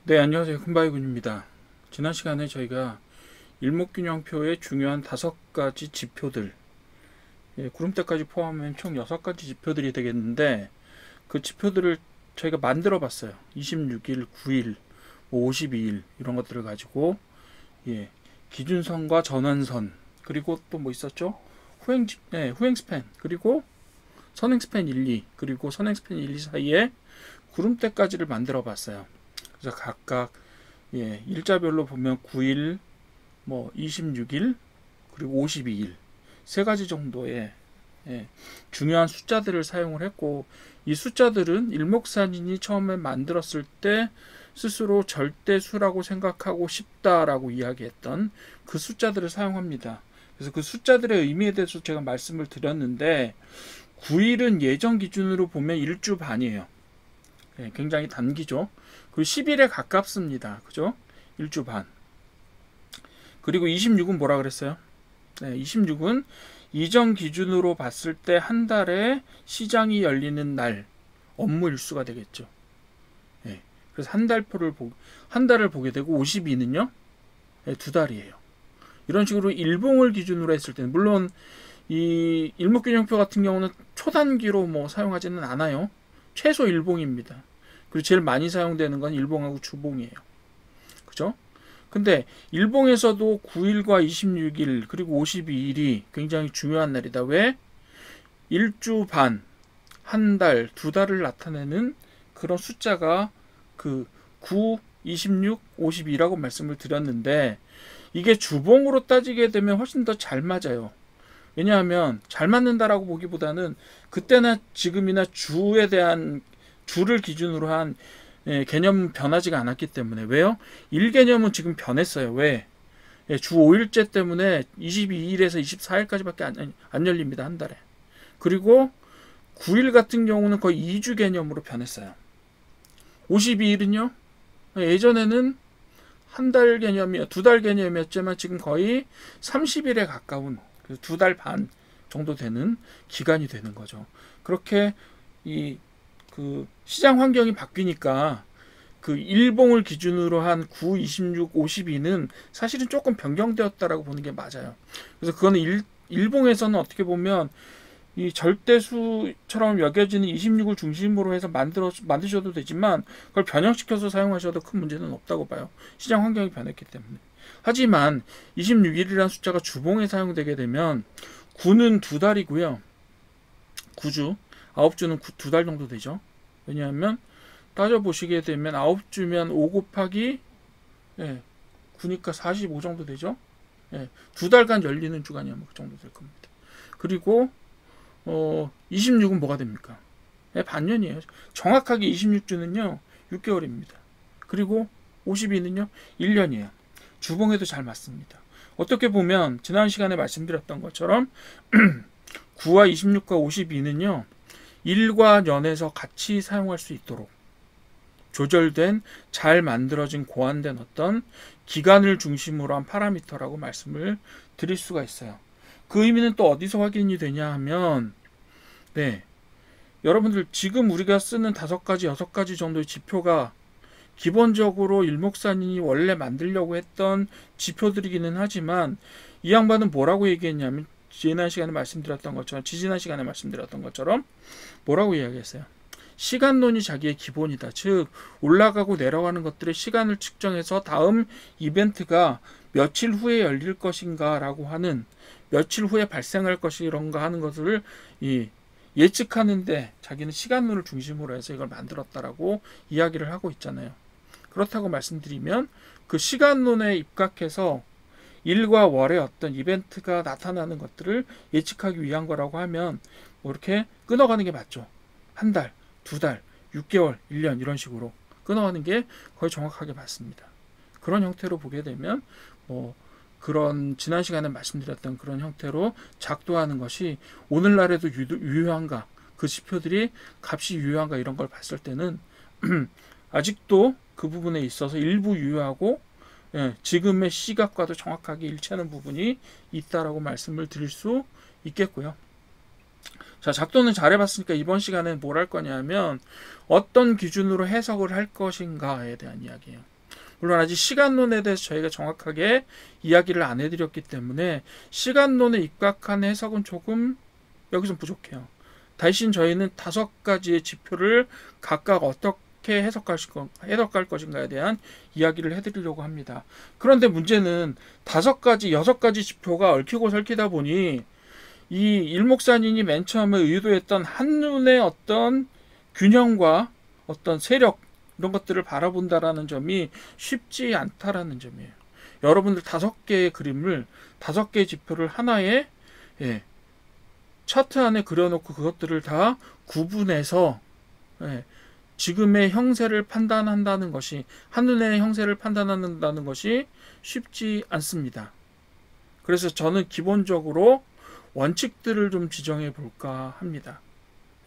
네, 안녕하세요. 큰바위군입니다. 지난 시간에 저희가 일목균형표의 중요한 5가지 지표들, 구름대까지 포함하면 총 6가지 지표들이 되겠는데, 그 지표들을 저희가 만들어 봤어요. 26일, 9일, 52일 이런 것들을 가지고 기준선과 전환선, 그리고 또 뭐 있었죠? 후행 스팬, 그리고 선행 스팬 1, 2, 그리고 선행 스팬 1, 2 사이에 구름대까지를 만들어 봤어요. 그래서 각각 일자별로 보면 9일, 뭐 26일, 그리고 52일 세 가지 정도의 중요한 숫자들을 사용을 했고, 이 숫자들은 일목산인이 처음에 만들었을 때 스스로 절대수라고 생각하고 싶다라고 이야기했던 그 숫자들을 사용합니다. 그래서 그 숫자들의 의미에 대해서 제가 말씀을 드렸는데, 9일은 예전 기준으로 보면 1주 반이에요. 굉장히 단기죠. 그리고 10일에 가깝습니다. 그죠? 1주 반. 그리고 26은 뭐라 그랬어요? 26은 이전 기준으로 봤을 때 한 달에 시장이 열리는 날 업무 일수가 되겠죠. 그래서 한 달을 보게 되고, 52는요? 2달이에요. 이런 식으로 일봉을 기준으로 했을 때는, 물론 이 일목균형표 같은 경우는 초단기로 뭐 사용하지는 않아요. 최소 일봉입니다. 그리고 제일 많이 사용되는 건 일봉하고 주봉이에요. 그죠? 근데 일봉에서도 9일과 26일 그리고 52일이 굉장히 중요한 날이다. 왜? 1주 반, 한 달, 2달을 나타내는 그런 숫자가 그 9, 26, 52라고 말씀을 드렸는데, 이게 주봉으로 따지게 되면 훨씬 더 잘 맞아요. 왜냐하면 잘 맞는다라고 보기보다는 그때나 지금이나 주에 대한 주를 기준으로 한 개념은 변하지가 않았기 때문에. 왜요? 일 개념은 지금 변했어요. 왜? 주 5일째 때문에 22일에서 24일까지밖에 안 열립니다. 한 달에. 그리고 9일 같은 경우는 거의 2주 개념으로 변했어요. 52일은요? 예전에는 한 달 개념이요, 2달 개념이었지만 지금 거의 30일에 가까운 2달 반 정도 되는 기간이 되는 거죠. 그렇게 그 시장 환경이 바뀌니까 그 일봉을 기준으로 한 9, 26, 52는 사실은 조금 변경되었다라고 보는 게 맞아요. 그래서 그거는 일봉에서는 어떻게 보면 이 절대수처럼 여겨지는 26을 중심으로 해서 만드셔도 되지만, 그걸 변형시켜서 사용하셔도 큰 문제는 없다고 봐요. 시장 환경이 변했기 때문에. 하지만 26일이라는 숫자가 주봉에 사용되게 되면 9는 2달이고요. 9주, 9주는 2달 정도 되죠. 왜냐하면 따져보시게 되면 9주면 5 곱하기 9니까 45 정도 되죠. 2달간 열리는 주간이 아마 그 정도 될 겁니다. 그리고 26은 뭐가 됩니까? 반년이에요. 정확하게 26주는요 6개월입니다. 그리고 52는요 1년이에요. 주봉에도 잘 맞습니다. 어떻게 보면 지난 시간에 말씀드렸던 것처럼 9와 26과 52는요 일과 년에서 같이 사용할 수 있도록 조절된, 잘 만들어진, 고안된 어떤 기간을 중심으로 한 파라미터라고 말씀을 드릴 수가 있어요. 그 의미는 또 어디서 확인이 되냐 하면, 여러분들 지금 우리가 쓰는 5가지, 6가지 정도의 지표가 기본적으로 일목산인이 원래 만들려고 했던 지표들이기는 하지만, 이 양반은 뭐라고 얘기했냐면, 지난 시간에 말씀드렸던 것처럼 뭐라고 이야기했어요? 시간론이 자기의 기본이다. 즉 올라가고 내려가는 것들의 시간을 측정해서 다음 이벤트가 며칠 후에 열릴 것인가 라고 하는, 며칠 후에 발생할 것이런가 하는 것을 예측하는데 자기는 시간론을 중심으로 해서 이걸 만들었다라고 이야기를 하고 있잖아요. 그렇다고 말씀드리면 그 시간론에 입각해서 일과 월의 어떤 이벤트가 나타나는 것들을 예측하기 위한 거라고 하면 뭐 이렇게 끊어가는 게 맞죠. 한 달, 2달, 6개월, 1년 이런 식으로 끊어가는 게 거의 정확하게 맞습니다. 그런 형태로 보게 되면 뭐 그런 지난 시간에 말씀드렸던 그런 형태로 작동하는 것이 오늘날에도 유효한가, 그 지표들이 값이 유효한가 이런 걸 봤을 때는 아직도 그 부분에 있어서 일부 유효하고 지금의 시각과도 정확하게 일치하는 부분이 있다라고 말씀을 드릴 수 있겠고요. 자, 작도는 잘 해봤으니까 이번 시간에 뭘 할 거냐면 어떤 기준으로 해석을 할 것인가에 대한 이야기예요. 물론 아직 시간론에 대해서 저희가 정확하게 이야기를 안 해드렸기 때문에 시간론에 입각한 해석은 조금 여기서 부족해요. 대신 저희는 5가지의 지표를 각각 어떻게 해석할 것인가에 대한 이야기를 해드리려고 합니다. 그런데 문제는 5가지, 6가지 지표가 얽히고 설키다 보니 이 일목산인이 맨 처음에 의도했던 한눈의 어떤 균형과 어떤 세력 이런 것들을 바라본다라는 점이 쉽지 않다라는 점이에요. 여러분들 5개의 그림을 5개의 지표를 하나의 차트 안에 그려놓고 그것들을 다 구분해서 지금의 형세를 판단한다는 것이 한눈의 형세를 판단한다는 것이 쉽지 않습니다. 그래서 저는 기본적으로 원칙들을 좀 지정해 볼까 합니다.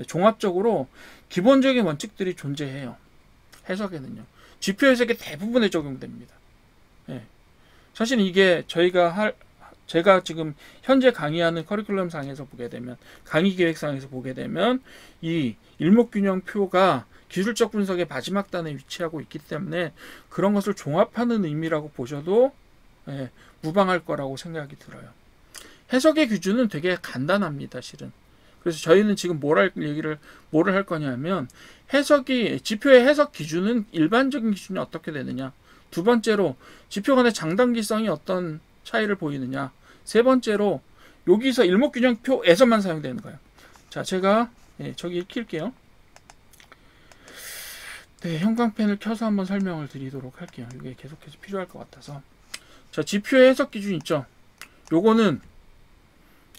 종합적으로 기본적인 원칙들이 존재해요. 해석에는요. 지표 해석에 대부분에 적용됩니다. 사실 이게 제가 지금 현재 강의하는 커리큘럼상에서 보게 되면, 강의 계획상에서 보게 되면 이 일목균형표가 기술적 분석의 마지막 단에 위치하고 있기 때문에 그런 것을 종합하는 의미라고 보셔도 무방할 거라고 생각이 들어요. 해석의 기준은 되게 간단합니다, 실은. 그래서 저희는 지금 뭐를 할 거냐면, 지표의 해석 기준은 일반적인 기준이 어떻게 되느냐. 2번째로, 지표 간의 장단기성이 어떤 차이를 보이느냐. 3번째로, 여기서 일목균형표에서만 사용되는 거예요. 자, 제가, 저기 킬게요. 네, 형광펜을 켜서 한번 설명을 드리도록 할게요. 이게 계속해서 필요할 것 같아서. 자, 지표의 해석 기준 있죠. 요거는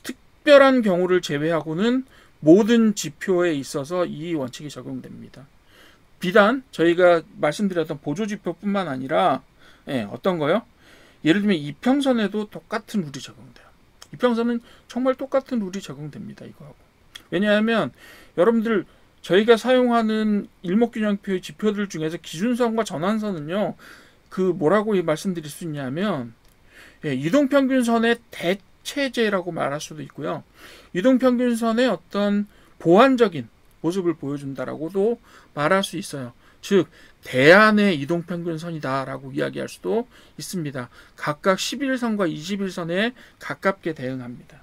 특별한 경우를 제외하고는 모든 지표에 있어서 이 원칙이 적용됩니다. 비단 저희가 말씀드렸던 보조지표뿐만 아니라 어떤 거요? 예를 들면 이평선에도 똑같은 룰이 적용돼요. 이평선은 정말 똑같은 룰이 적용됩니다. 이거하고. 왜냐하면 여러분들 저희가 사용하는 일목균형표의 지표들 중에서 기준선과 전환선은요. 뭐라고 말씀드릴 수 있냐면 이동평균선의 대체제라고 말할 수도 있고요. 이동평균선의 어떤 보완적인 모습을 보여준다라고도 말할 수 있어요. 즉 대안의 이동평균선이다라고 이야기할 수도 있습니다. 각각 11선과 21선에 가깝게 대응합니다.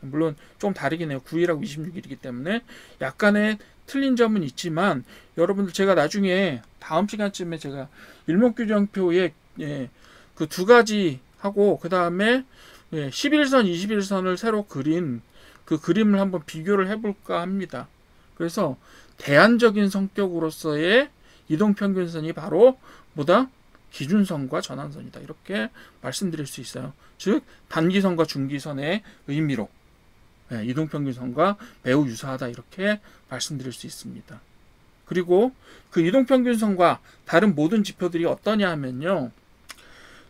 물론 좀 다르긴 해요. 9일하고 26일이기 때문에 약간의 틀린 점은 있지만 여러분들 제가 나중에 다음 시간쯤에 제가 일목균형표의 그 2가지 하고 그 다음에 11선, 21선을 새로 그린 그 그림을 한번 비교를 해볼까 합니다. 그래서 대안적인 성격으로서의 이동평균선이 바로 뭐다? 기준선과 전환선이다. 이렇게 말씀드릴 수 있어요. 즉 단기선과 중기선의 의미로 이동평균선과 매우 유사하다. 이렇게 말씀드릴 수 있습니다. 그리고 그 이동평균선과 다른 모든 지표들이 어떠냐 하면요.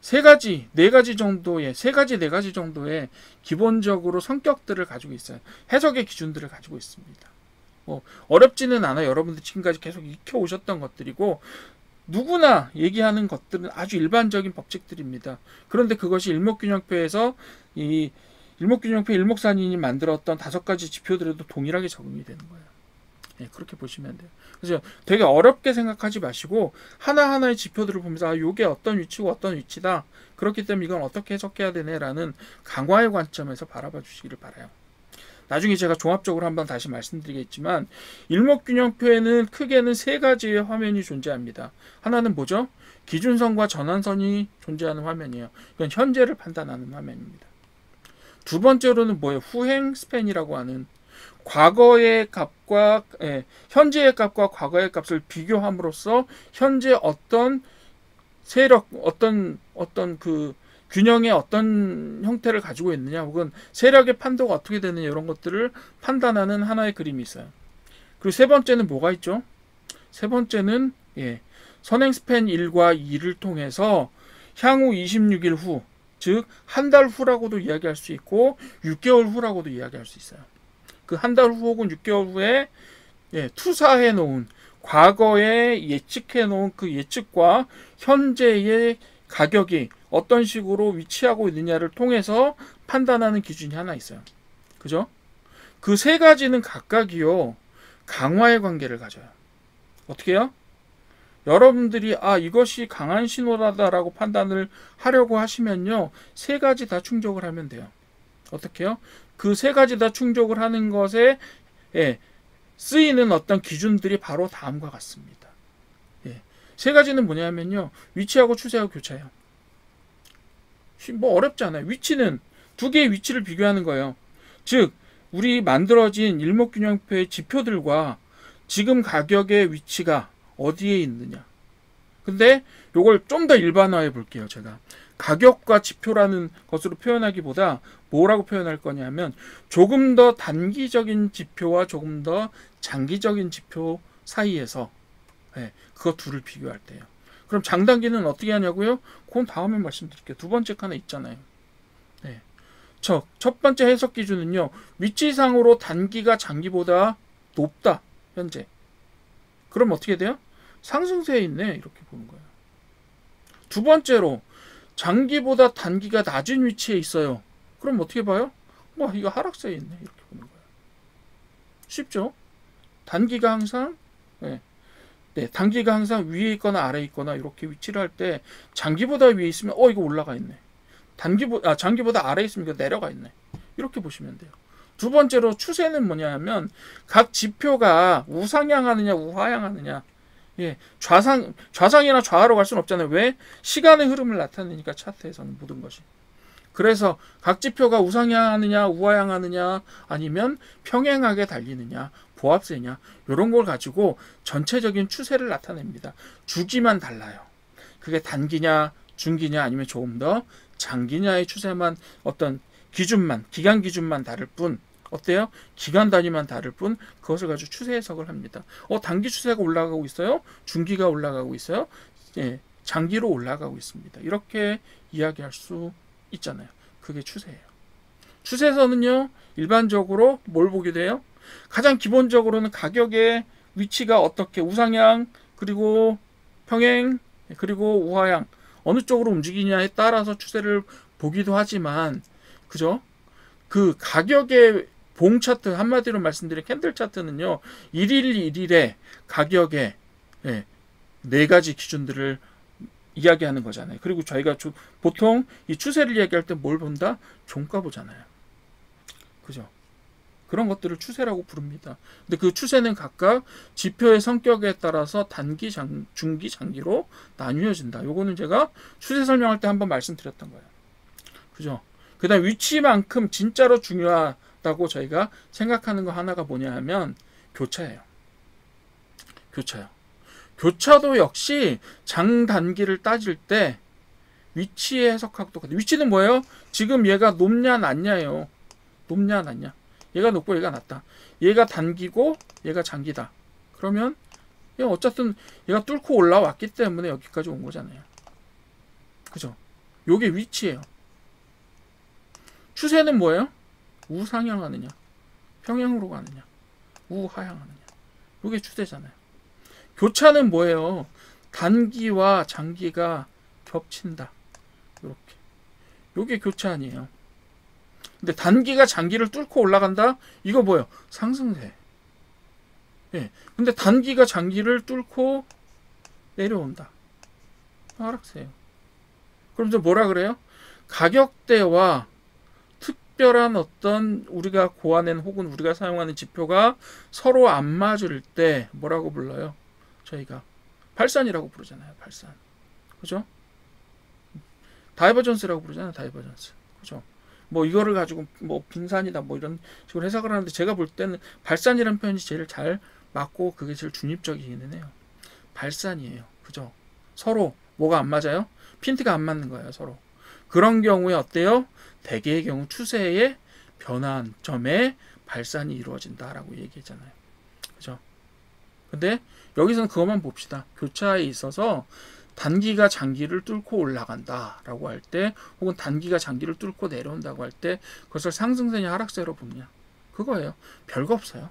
3가지, 4가지 정도의 기본적으로 성격들을 가지고 있어요. 해석의 기준들을 가지고 있습니다. 어렵지는 않아요. 여러분들 지금까지 계속 익혀오셨던 것들이고 누구나 얘기하는 것들은 아주 일반적인 법칙들입니다. 그런데 그것이 일목균형표에서 이 일목균형표 일목산인이 만들었던 5가지 지표들에도 동일하게 적용이 되는 거예요. 그렇게 보시면 돼요. 그래서 되게 어렵게 생각하지 마시고 하나하나의 지표들을 보면서 이게 어떤 위치고 어떤 위치다. 그렇기 때문에 이건 어떻게 해석해야 되네라는 강화의 관점에서 바라봐 주시기를 바라요. 나중에 제가 종합적으로 한번 다시 말씀드리겠지만 일목균형표에는 크게는 3가지의 화면이 존재합니다. 하나는 뭐죠? 기준선과 전환선이 존재하는 화면이에요. 이건 현재를 판단하는 화면입니다. 2번째로는 뭐예요? 후행 스팬이라고 하는 과거의 값과 현재의 값과 과거의 값을 비교함으로써 현재 어떤 세력, 어떤 그 균형의 어떤 형태를 가지고 있느냐, 혹은 세력의 판도가 어떻게 되느냐, 이런 것들을 판단하는 하나의 그림이 있어요. 그리고 3번째는 뭐가 있죠? 3번째는 선행 스팬 1과 2를 통해서 향후 26일 후, 즉 한 달 후라고도 이야기할 수 있고 6개월 후라고도 이야기할 수 있어요. 그 한 달 후 혹은 6개월 후에 투사해 놓은, 과거에 예측해 놓은 그 예측과 현재의 가격이 어떤 식으로 위치하고 있느냐를 통해서 판단하는 기준이 하나 있어요. 그죠? 그 세 가지는 각각이요 강화의 관계를 가져요. 어떻게 해요? 여러분들이 이것이 강한 신호다라고 판단을 하려고 하시면요 세 가지 다 충족을 하면 돼요. 어떻게 해요? 그 세 가지 다 충족을 하는 것에 쓰이는 어떤 기준들이 바로 다음과 같습니다. 세 가지는 뭐냐면요 위치하고 추세하고 교차예요. 뭐 어렵지 않아요. 위치는 두 개의 위치를 비교하는 거예요. 즉 우리 만들어진 일목균형표의 지표들과 지금 가격의 위치가 어디에 있느냐. 근데 요걸 좀 더 일반화해 볼게요. 제가 가격과 지표라는 것으로 표현하기보다 뭐라고 표현할 거냐면 조금 더 단기적인 지표와 조금 더 장기적인 지표 사이에서 그거 둘을 비교할 때요. 그럼 장단기는 어떻게 하냐고요? 그건 다음에 말씀드릴게요. 두 번째 칸에 있잖아요. 첫 번째 해석 기준은요. 위치상으로 단기가 장기보다 높다. 현재. 그럼 어떻게 돼요? 상승세에 있네. 이렇게 보는 거예요. 두 번째로 장기보다 단기가 낮은 위치에 있어요. 그럼 어떻게 봐요? 이거 하락세에 있네. 이렇게 보는 거예요. 쉽죠? 단기가 항상 단기가 항상 위에 있거나 아래에 있거나 이렇게 위치를 할 때 장기보다 위에 있으면 이거 올라가 있네. 장기보다 아래에 있으면 이거 내려가 있네. 이렇게 보시면 돼요. 두 번째로 추세는 뭐냐면 각 지표가 우상향하느냐 우하향하느냐. 좌상이나 좌하로 갈 수는 없잖아요. 왜? 시간의 흐름을 나타내니까 차트에서는 모든 것이. 그래서 각 지표가 우상향하느냐 우하향하느냐 아니면 평행하게 달리느냐 보합세냐 이런 걸 가지고 전체적인 추세를 나타냅니다. 주기만 달라요. 그게 단기냐 중기냐 아니면 조금 더 장기냐의 추세만 어떤 기간 기준만 다를 뿐 어때요? 기간 단위만 다를 뿐 그것을 가지고 추세 해석을 합니다. 단기 추세가 올라가고 있어요? 중기가 올라가고 있어요? 장기로 올라가고 있습니다. 이렇게 이야기할 수 있잖아요. 그게 추세예요. 추세에서는요 일반적으로 뭘 보게 돼요? 가장 기본적으로는 가격의 위치가 어떻게 우상향 그리고 평행 그리고 우하향 어느 쪽으로 움직이냐에 따라서 추세를 보기도 하지만 그죠? 그 가격의 봉 차트 한마디로 말씀드린 캔들 차트는요 1일 1일의 가격의 네 가지 기준들을 이야기하는 거잖아요. 그리고 저희가 보통 이 추세를 얘기할 때 뭘 본다? 종가 보잖아요. 그죠? 그런 것들을 추세라고 부릅니다. 근데 그 추세는 각각 지표의 성격에 따라서 단기, 중기, 장기로 나뉘어진다. 요거는 제가 추세 설명할 때 한번 말씀드렸던 거예요. 그죠? 그 다음 위치만큼 진짜로 중요하다고 저희가 생각하는 거 하나가 뭐냐 하면 교차예요. 교차요. 교차도 역시 장단기를 따질 때 위치의 해석하고 똑같아요. 위치는 뭐예요? 지금 얘가 높냐 낮냐예요. 높냐 낮냐. 얘가 높고 얘가 낮다. 얘가 단기고 얘가 장기다. 그러면 어쨌든 얘가 뚫고 올라왔기 때문에 여기까지 온 거잖아요. 그죠? 요게 위치예요. 추세는 뭐예요? 우상향하느냐 평행으로 가느냐 우하향하느냐. 요게 추세잖아요. 교차는 뭐예요? 단기와 장기가 겹친다. 이렇게. 요게 교차 아니에요. 근데 단기가 장기를 뚫고 올라간다? 이거 뭐예요? 상승세. 근데 단기가 장기를 뚫고 내려온다. 하락세예요. 그럼 저 뭐라 그래요? 가격대와 특별한 어떤 우리가 고안한 혹은 우리가 사용하는 지표가 서로 안 맞을 때 뭐라고 불러요? 저희가 발산이라고 부르잖아요. 발산. 그죠? 다이버전스라고 부르잖아요. 다이버전스. 그죠? 이거를 가지고 빙산이다 이런 식으로 해석을 하는데 제가 볼 때는 발산이라는 표현이 제일 잘 맞고 그게 제일 중립적이기는 해요. 발산이에요. 그죠? 서로 뭐가 안 맞아요? 핀트가 안 맞는 거예요. 서로. 그런 경우에 어때요? 대개의 경우 추세의 변화한 점에 발산이 이루어진다라고 얘기했잖아요. 그죠? 근데 여기서는 그것만 봅시다. 교차에 있어서 단기가 장기를 뚫고 올라간다라고 할 때 혹은 단기가 장기를 뚫고 내려온다고 할 때 그것을 상승세냐 하락세로 보느냐. 그거예요. 별거 없어요.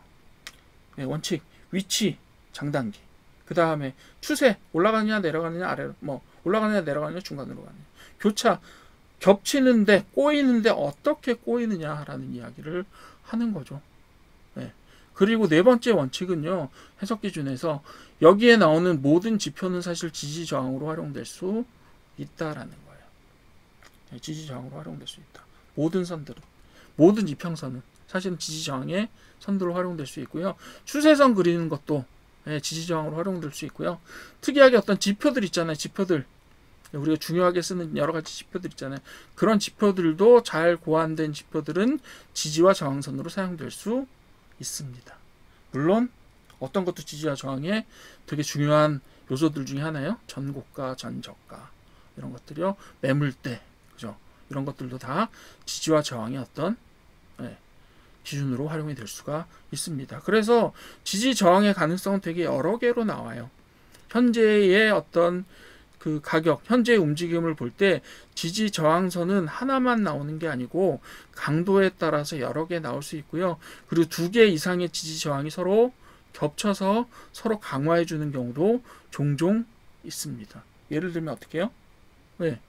원칙, 위치, 장단기. 그 다음에 추세, 올라가느냐 내려가느냐 아래로 올라가느냐 내려가느냐 중간으로 가느냐. 교차, 겹치는데 꼬이는데 어떻게 꼬이느냐라는 이야기를 하는 거죠. 그리고 네 번째 원칙은요. 해석 기준에서 여기에 나오는 모든 지표는 사실 지지 저항으로 활용될 수 있다라는 거예요. 네, 지지 저항으로 활용될 수 있다. 모든 선들은, 모든 이평선은 사실은 지지 저항의 선들로 활용될 수 있고요. 추세선 그리는 것도 지지 저항으로 활용될 수 있고요. 특이하게 어떤 지표들 있잖아요. 지표들. 우리가 중요하게 쓰는 여러 가지 지표들 있잖아요. 그런 지표들도 잘 고안된 지표들은 지지와 저항선으로 사용될 수 있습니다. 물론 어떤 것도 지지와 저항의 되게 중요한 요소들 중에 하나예요. 전고가, 전저가 이런 것들이요. 매물대, 그죠? 이런 것들도 다 지지와 저항의 어떤 기준으로 활용이 될 수가 있습니다. 그래서 지지 저항의 가능성은 되게 여러 개로 나와요. 현재의 어떤 그 가격, 현재의 움직임을 볼 때 지지 저항선은 하나만 나오는 게 아니고 강도에 따라서 여러 개 나올 수 있고요. 그리고 두 개 이상의 지지 저항이 서로 겹쳐서 서로 강화해 주는 경우도 종종 있습니다. 예를 들면 어떻게 해요? 네.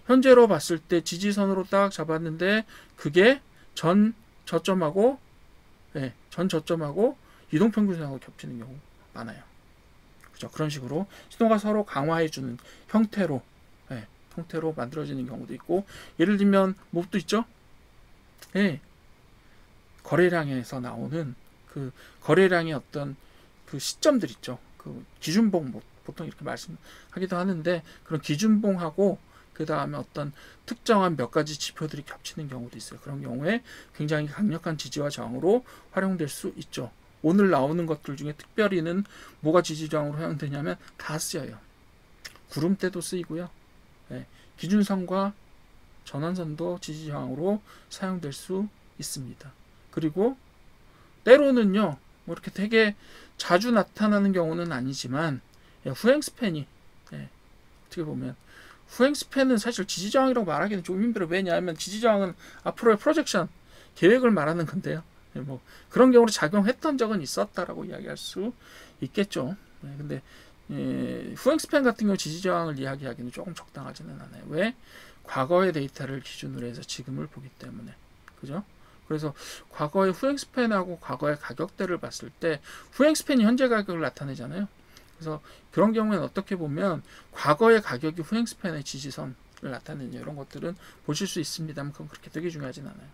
현재로 봤을 때 지지선으로 딱 잡았는데 그게 전 저점하고 이동평균선하고 겹치는 경우 많아요. 그죠? 그런 식으로 신호가 서로 강화해주는 형태로 만들어지는 경우도 있고, 예를 들면 몹도 있죠? 거래량에서 나오는 그 거래량의 어떤 그 시점들 있죠. 그 기준봉 보통 이렇게 말씀하기도 하는데, 그런 기준봉하고 그 다음에 어떤 특정한 몇 가지 지표들이 겹치는 경우도 있어요. 그런 경우에 굉장히 강력한 지지와 저항으로 활용될 수 있죠. 오늘 나오는 것들 중에 특별히는 뭐가 지지 저항으로 활용되냐면 다 쓰여요. 구름대도 쓰이고요. 기준선과 전환선도 지지 저항으로 사용될 수 있습니다. 그리고 때로는요, 뭐 이렇게 되게 자주 나타나는 경우는 아니지만 후행 스팬이 어떻게 보면 후행 스팬은 사실 지지 저항이라고 말하기는 좀 힘들어요. 왜냐하면 지지 저항은 앞으로의 프로젝션 계획을 말하는 건데요. 뭐 그런 경우로 작용했던 적은 있었다라고 이야기할 수 있겠죠. 근데 후행 스팬 같은 경우 지지 저항을 이야기하기는 조금 적당하지는 않아요. 왜? 과거의 데이터를 기준으로 해서 지금을 보기 때문에. 그죠? 그래서 과거의 후행 스팬하고 과거의 가격대를 봤을 때 후행 스팬이 현재 가격을 나타내잖아요. 그래서 그런 경우에는 어떻게 보면 과거의 가격이 후행 스팬의 지지선을 나타내는 이런 것들은 보실 수 있습니다만 그건 그렇게 되게 중요하진 않아요.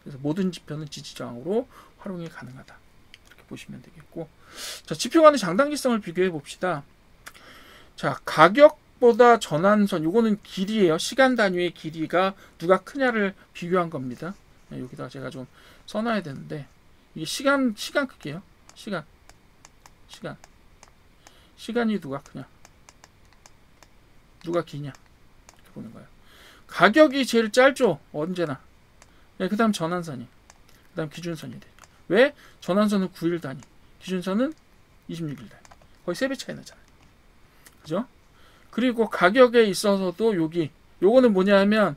그래서 모든 지표는 지지 저항으로 활용이 가능하다. 이렇게 보시면 되겠고, 자, 지표 간의 장단기성을 비교해 봅시다. 자, 가격보다 전환선, 요거는 길이에요. 시간 단위의 길이가 누가 크냐를 비교한 겁니다. 여기다 제가 좀 써놔야 되는데, 이게 시간 크기예요. 시간이 누가 크냐, 누가 기냐 이렇게 보는 거예요. 가격이 제일 짧죠. 언제나. 그 다음 전환선이, 그 다음 기준선이 돼요. 왜? 전환선은 9일 단위, 기준선은 26일 단위. 거의 3배 차이 나잖아요. 그죠? 그리고 가격에 있어서도 요거는 뭐냐 하면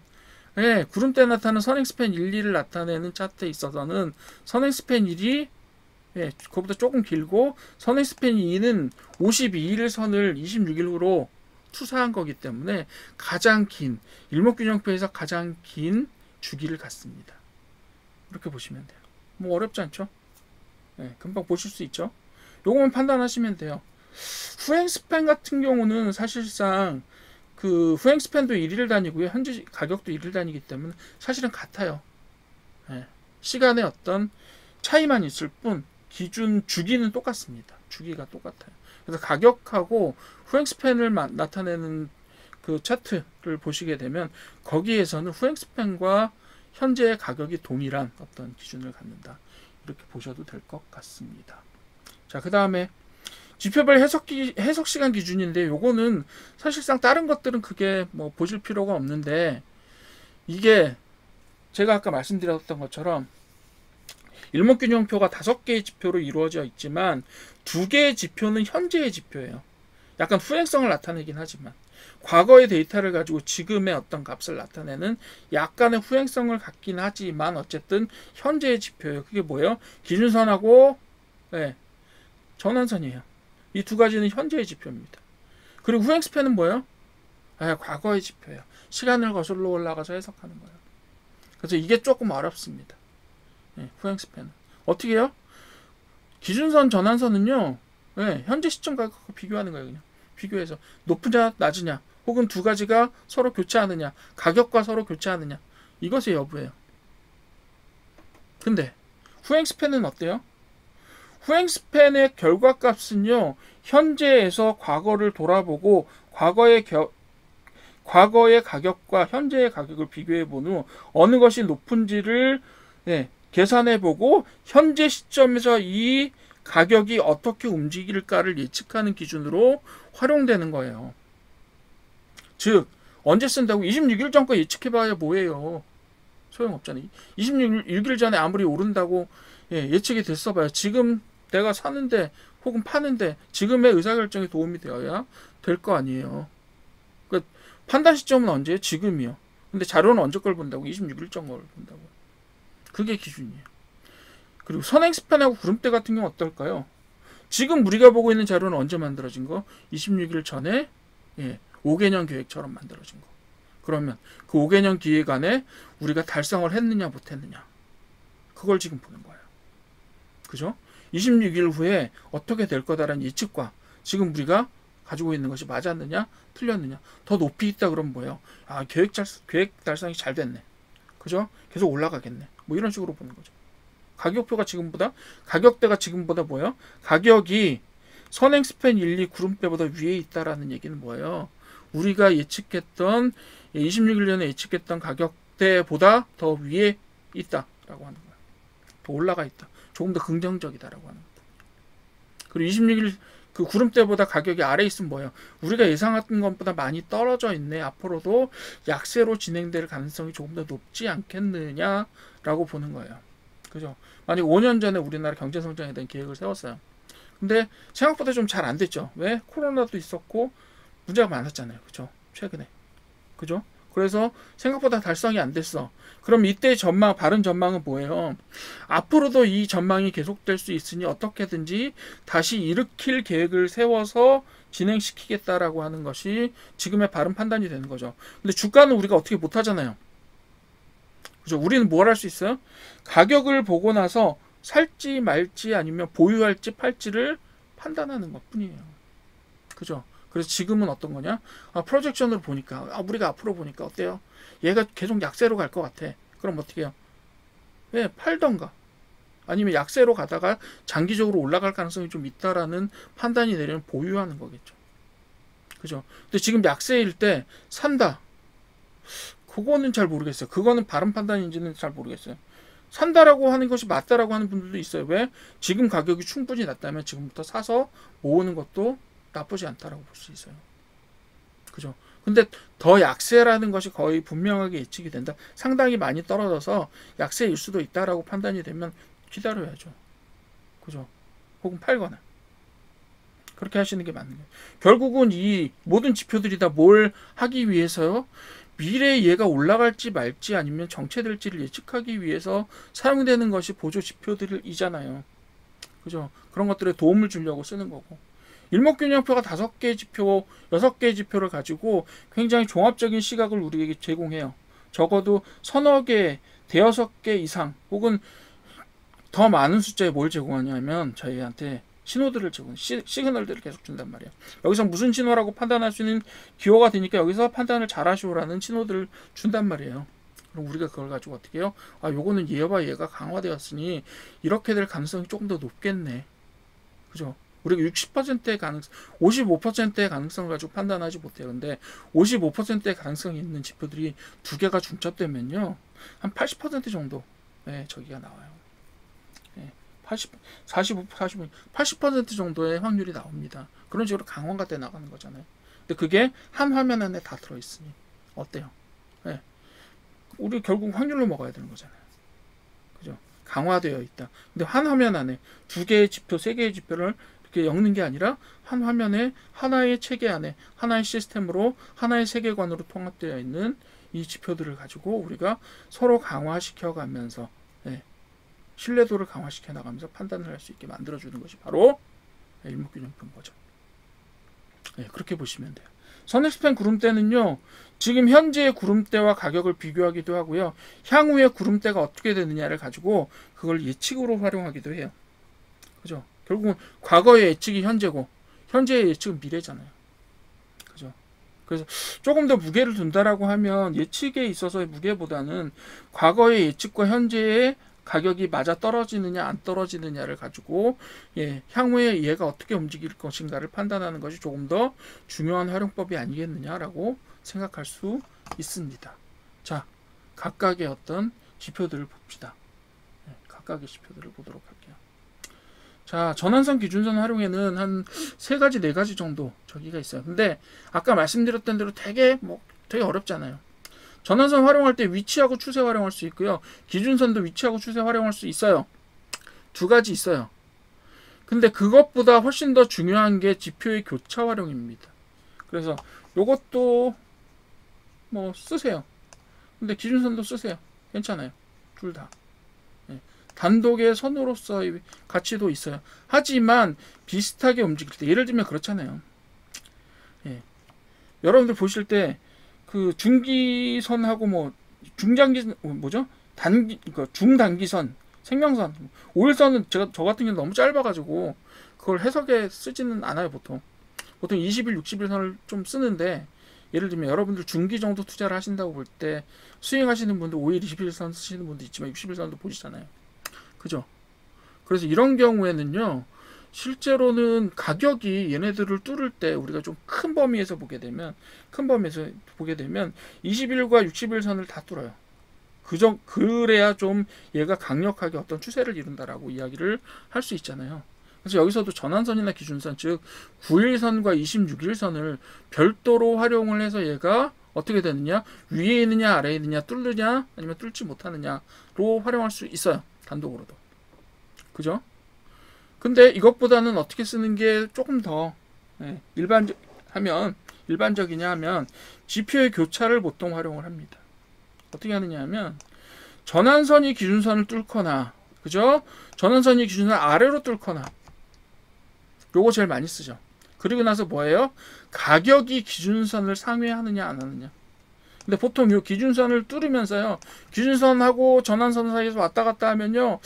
구름대 나타나는 선행스팬 1, 2를 나타내는 차트에 있어서는 선행스팬 1이 그거보다 조금 길고 선행스팬 2는 52일 선을 26일로 투사한 거기 때문에 가장 긴, 일목균형표에서 가장 긴 주기를 갖습니다. 이렇게 보시면 돼요. 뭐 어렵지 않죠? 금방 보실 수 있죠? 요거만 판단하시면 돼요. 후행 스팬 같은 경우는 사실상 그 후행 스팬도 1일 단위고요. 현재 가격도 1일 단위이기 때문에 사실은 같아요. 시간의 어떤 차이만 있을 뿐 기준 주기는 똑같습니다. 주기가 똑같아요. 그래서 가격하고 후행 스팬을 나타내는 그 차트를 보시게 되면 거기에서는 후행 스팬과 현재의 가격이 동일한 어떤 기준을 갖는다. 이렇게 보셔도 될 것 같습니다. 자, 그 다음에 지표별 해석 시간 기준인데 요거는 사실상 다른 것들은 그게 뭐 보실 필요가 없는데, 이게 제가 아까 말씀드렸던 것처럼 일목균형표가 5개의 지표로 이루어져 있지만 2개의 지표는 현재의 지표예요. 약간 후행성을 나타내긴 하지만 과거의 데이터를 가지고 지금의 어떤 값을 나타내는 약간의 후행성을 갖긴 하지만 어쨌든 현재의 지표예요. 그게 뭐예요? 기준선하고 전환선이에요. 이 두 가지는 현재의 지표입니다. 그리고 후행 스팬은 뭐예요? 과거의 지표예요. 시간을 거슬러 올라가서 해석하는 거예요. 그래서 이게 조금 어렵습니다. 후행 스팬은 어떻게 해요? 기준선 전환선은요, 네, 현재 시점 가격과 비교하는 거예요. 그냥 비교해서 높으냐 낮으냐, 혹은 두 가지가 서로 교차하느냐, 가격과 서로 교차하느냐, 이것의 여부예요. 근데 후행 스팬은 어때요? 후행 스팬의 결과값은요, 현재에서 과거를 돌아보고 과거의 가격과 현재의 가격을 비교해 본 후 어느 것이 높은지를 계산해 보고 현재 시점에서 이 가격이 어떻게 움직일까를 예측하는 기준으로 활용되는 거예요. 즉 언제 쓴다고 26일 전 거 예측해 봐야 뭐예요. 소용없잖아요. 26일 전에 아무리 오른다고 예측이 됐어 봐요. 지금 내가 사는데 혹은 파는데 지금의 의사결정에 도움이 되어야 될 거 아니에요. 그러니까 판단 시점은 언제예요? 지금이요. 근데 자료는 언제 걸 본다고? 26일 전 걸 본다고. 그게 기준이에요. 그리고 선행 스팬하고 구름대 같은 경우 어떨까요? 지금 우리가 보고 있는 자료는 언제 만들어진 거? 26일 전에 5개년 계획처럼 만들어진 거. 그러면 그 5개년 기획 안에 우리가 달성을 했느냐 못했느냐, 그걸 지금 보는 거예요. 그죠? 26일 후에 어떻게 될 거다라는 예측과 지금 우리가 가지고 있는 것이 맞았느냐 틀렸느냐. 더 높이 있다 그러면 뭐예요? 아, 계획 달성이 잘 됐네. 그죠? 계속 올라가겠네. 뭐 이런 식으로 보는 거죠. 가격대가 지금보다 뭐예요? 가격이 선행 스팬 1, 2 구름대보다 위에 있다라는 얘기는 뭐예요? 우리가 예측했던 26일 전에 예측했던 가격대보다 더 위에 있다라고 하는 거예요. 더 올라가 있다. 조금 더 긍정적이다라고 하는 거예요. 그리고 26일 그 구름대보다 가격이 아래에 있으면 뭐예요? 우리가 예상했던 것보다 많이 떨어져 있네. 앞으로도 약세로 진행될 가능성이 조금 더 높지 않겠느냐라고 보는 거예요. 그죠? 만약 5년 전에 우리나라 경제 성장에 대한 계획을 세웠어요. 근데 생각보다 좀 잘 안 됐죠. 왜? 코로나도 있었고 문제가 많았잖아요. 그죠? 최근에. 그죠? 그래서 생각보다 달성이 안 됐어. 그럼 이때 바른 전망은 뭐예요? 앞으로도 이 전망이 계속될 수 있으니 어떻게든지 다시 일으킬 계획을 세워서 진행시키겠다라고 하는 것이 지금의 바른 판단이 되는 거죠. 근데 주가는 우리가 어떻게 못 하잖아요. 그죠? 우리는 뭘 할 수 있어요? 가격을 보고 나서 살지 말지 아니면 보유할지 팔지를 판단하는 것 뿐이에요. 그죠? 그래서 지금은 어떤 거냐? 프로젝션으로 보니까, 우리가 앞으로 보니까 어때요? 얘가 계속 약세로 갈 것 같아. 그럼 어떻게 해요? 팔던가. 아니면 약세로 가다가 장기적으로 올라갈 가능성이 좀 있다라는 판단이 내리면 보유하는 거겠죠. 그죠? 근데 지금 약세일 때 산다. 그거는 잘 모르겠어요. 그거는 바른 판단인지는 잘 모르겠어요. 산다라고 하는 것이 맞다라고 하는 분들도 있어요. 왜? 지금 가격이 충분히 낮다면 지금부터 사서 모으는 것도 나쁘지 않다라고 볼 수 있어요. 그죠? 근데 더 약세라는 것이 거의 분명하게 예측이 된다. 상당히 많이 떨어져서 약세일 수도 있다라고 판단이 되면 기다려야죠. 그죠? 혹은 팔거나. 그렇게 하시는 게 맞는 거예요. 결국은 이 모든 지표들이 다 뭘 하기 위해서요? 미래에 얘가 올라갈지 말지 아니면 정체될지를 예측하기 위해서 사용되는 것이 보조 지표들이잖아요. 그죠? 그런 것들에 도움을 주려고 쓰는 거고. 일목균형표가 5개의 지표, 6개의 지표를 가지고 굉장히 종합적인 시각을 우리에게 제공해요. 적어도 서너 개, 대여섯 개 이상 혹은 더 많은 숫자에 뭘 제공하냐면 저희한테 신호들을 시그널들을 계속 준단 말이에요. 여기서 무슨 신호라고 판단할 수 있는 기호가 되니까 여기서 판단을 잘 하시오라는 신호들을 준단 말이에요. 그럼 우리가 그걸 가지고 어떻게 해요? 요거는 얘가 강화되었으니 이렇게 될 가능성이 조금 더 높겠네. 그죠? 우리가 60%의 가능성, 55%의 가능성을 가지고 판단하지 못해요. 근데 55%의 가능성이 있는 지표들이 두 개가 중첩되면요, 한 80% 정도, 저기가 나와요. 80% 정도의 확률이 나옵니다. 그런 식으로 강화가 돼 나가는 거잖아요. 근데 그게 한 화면 안에 다 들어있으니 어때요? 우리 결국 확률로 먹어야 되는 거잖아요. 그죠? 강화되어 있다. 근데 한 화면 안에 2개의 지표, 3개의 지표를 이렇게 엮는 게 아니라 한 화면에 하나의 체계 안에 하나의 시스템으로 하나의 세계관으로 통합되어 있는 이 지표들을 가지고 우리가 서로 강화시켜 가면서 신뢰도를 강화시켜 나가면서 판단을 할 수 있게 만들어주는 것이 바로 일목균형표인 거죠. 그렇게 보시면 돼요. 선행스팬 구름대는요, 지금 현재의 구름대와 가격을 비교하기도 하고요, 향후의 구름대가 어떻게 되느냐를 가지고 그걸 예측으로 활용하기도 해요. 그죠? 결국은 과거의 예측이 현재고 현재의 예측은 미래잖아요. 그죠? 그래서 조금 더 무게를 둔다라고 하면 예측에 있어서의 무게보다는 과거의 예측과 현재의 가격이 맞아 떨어지느냐 안 떨어지느냐를 가지고 향후에 얘가 어떻게 움직일 것인가를 판단하는 것이 조금 더 중요한 활용법이 아니겠느냐라고 생각할 수 있습니다. 자, 각각의 어떤 지표들을 봅시다. 각각의 지표들을 보도록 할게요. 자, 전환선 기준선 활용에는 한 3가지, 4가지 정도 저기가 있어요. 근데 아까 말씀드렸던 대로 되게 어렵잖아요. 전환선 활용할 때 위치하고 추세 활용할 수 있고요. 기준선도 위치하고 추세 활용할 수 있어요. 2가지 있어요. 근데 그것보다 훨씬 더 중요한 게 지표의 교차 활용입니다. 그래서 요것도 쓰세요. 근데 기준선도 쓰세요. 괜찮아요. 둘 다. 단독의 선으로서의 가치도 있어요. 하지만 비슷하게 움직일 때 예를 들면 그렇잖아요. 여러분들 보실 때 그 중기선하고 중장기 중단기선, 생명선, 5일선은 저 같은 경우는 너무 짧아가지고 그걸 해석에 쓰지는 않아요. 보통 20일, 60일 선을 좀 쓰는데 예를 들면 여러분들 중기 정도 투자를 하신다고 볼 때 수행하시는 분도 5일, 20일 선 쓰시는 분도 있지만 60일 선도 보시잖아요. 그죠? 그래서 이런 경우에는요, 실제로는 가격이 얘네들을 뚫을 때 우리가 좀 큰 범위에서 보게 되면 20일과 60일 선을 다 뚫어요. 그래야 좀 얘가 강력하게 어떤 추세를 이룬다라고 이야기를 할 수 있잖아요. 그래서 여기서도 전환선이나 기준선, 즉 9일선과 26일선을 별도로 활용을 해서 얘가 어떻게 되느냐, 위에 있느냐 아래에 있느냐, 뚫느냐 아니면 뚫지 못하느냐로 활용할 수 있어요. 단독으로도. 그죠? 근데 이것보다는 어떻게 쓰는 게 조금 더 일반적이냐 하면 지표의 교차를 보통 활용을 합니다. 어떻게 하느냐 하면 전환선이 기준선을 뚫거나, 그죠? 전환선이 기준선을 아래로 뚫거나, 요거 제일 많이 쓰죠. 그리고 나서 뭐예요? 가격이 기준선을 상회하느냐 안 하느냐. 근데 보통 이 기준선을 뚫으면서요, 기준선하고 전환선 사이에서 왔다 갔다 하면요,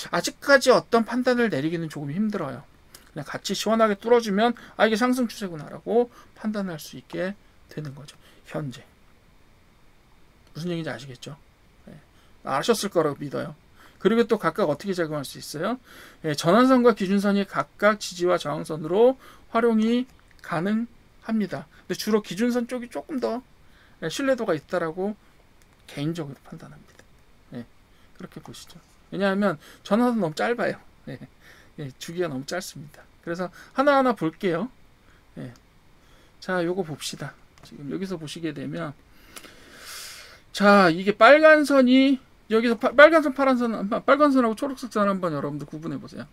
아직까지 어떤 판단을 내리기는 조금 힘들어요. 그냥 같이 시원하게 뚫어주면 이게 상승 추세구나라고 판단할 수 있게 되는 거죠. 현재 무슨 얘기인지 아시겠죠? 아셨을 거라고 믿어요. 그리고 또 각각 어떻게 작용할 수 있어요? 전환선과 기준선이 각각 지지와 저항선으로 활용이 가능합니다. 근데 주로 기준선 쪽이 조금 더 신뢰도가 있다라고 개인적으로 판단합니다. 그렇게 보시죠. 왜냐하면 전환선 너무 짧아요. 주기가 너무 짧습니다. 그래서 하나하나 볼게요. 자, 요거 봅시다. 지금 여기서 보시게 되면, 자, 이게 빨간 선이 여기서 빨간 선, 파란 선, 빨간 선하고 초록색 선 한번 여러분들 구분해 보세요.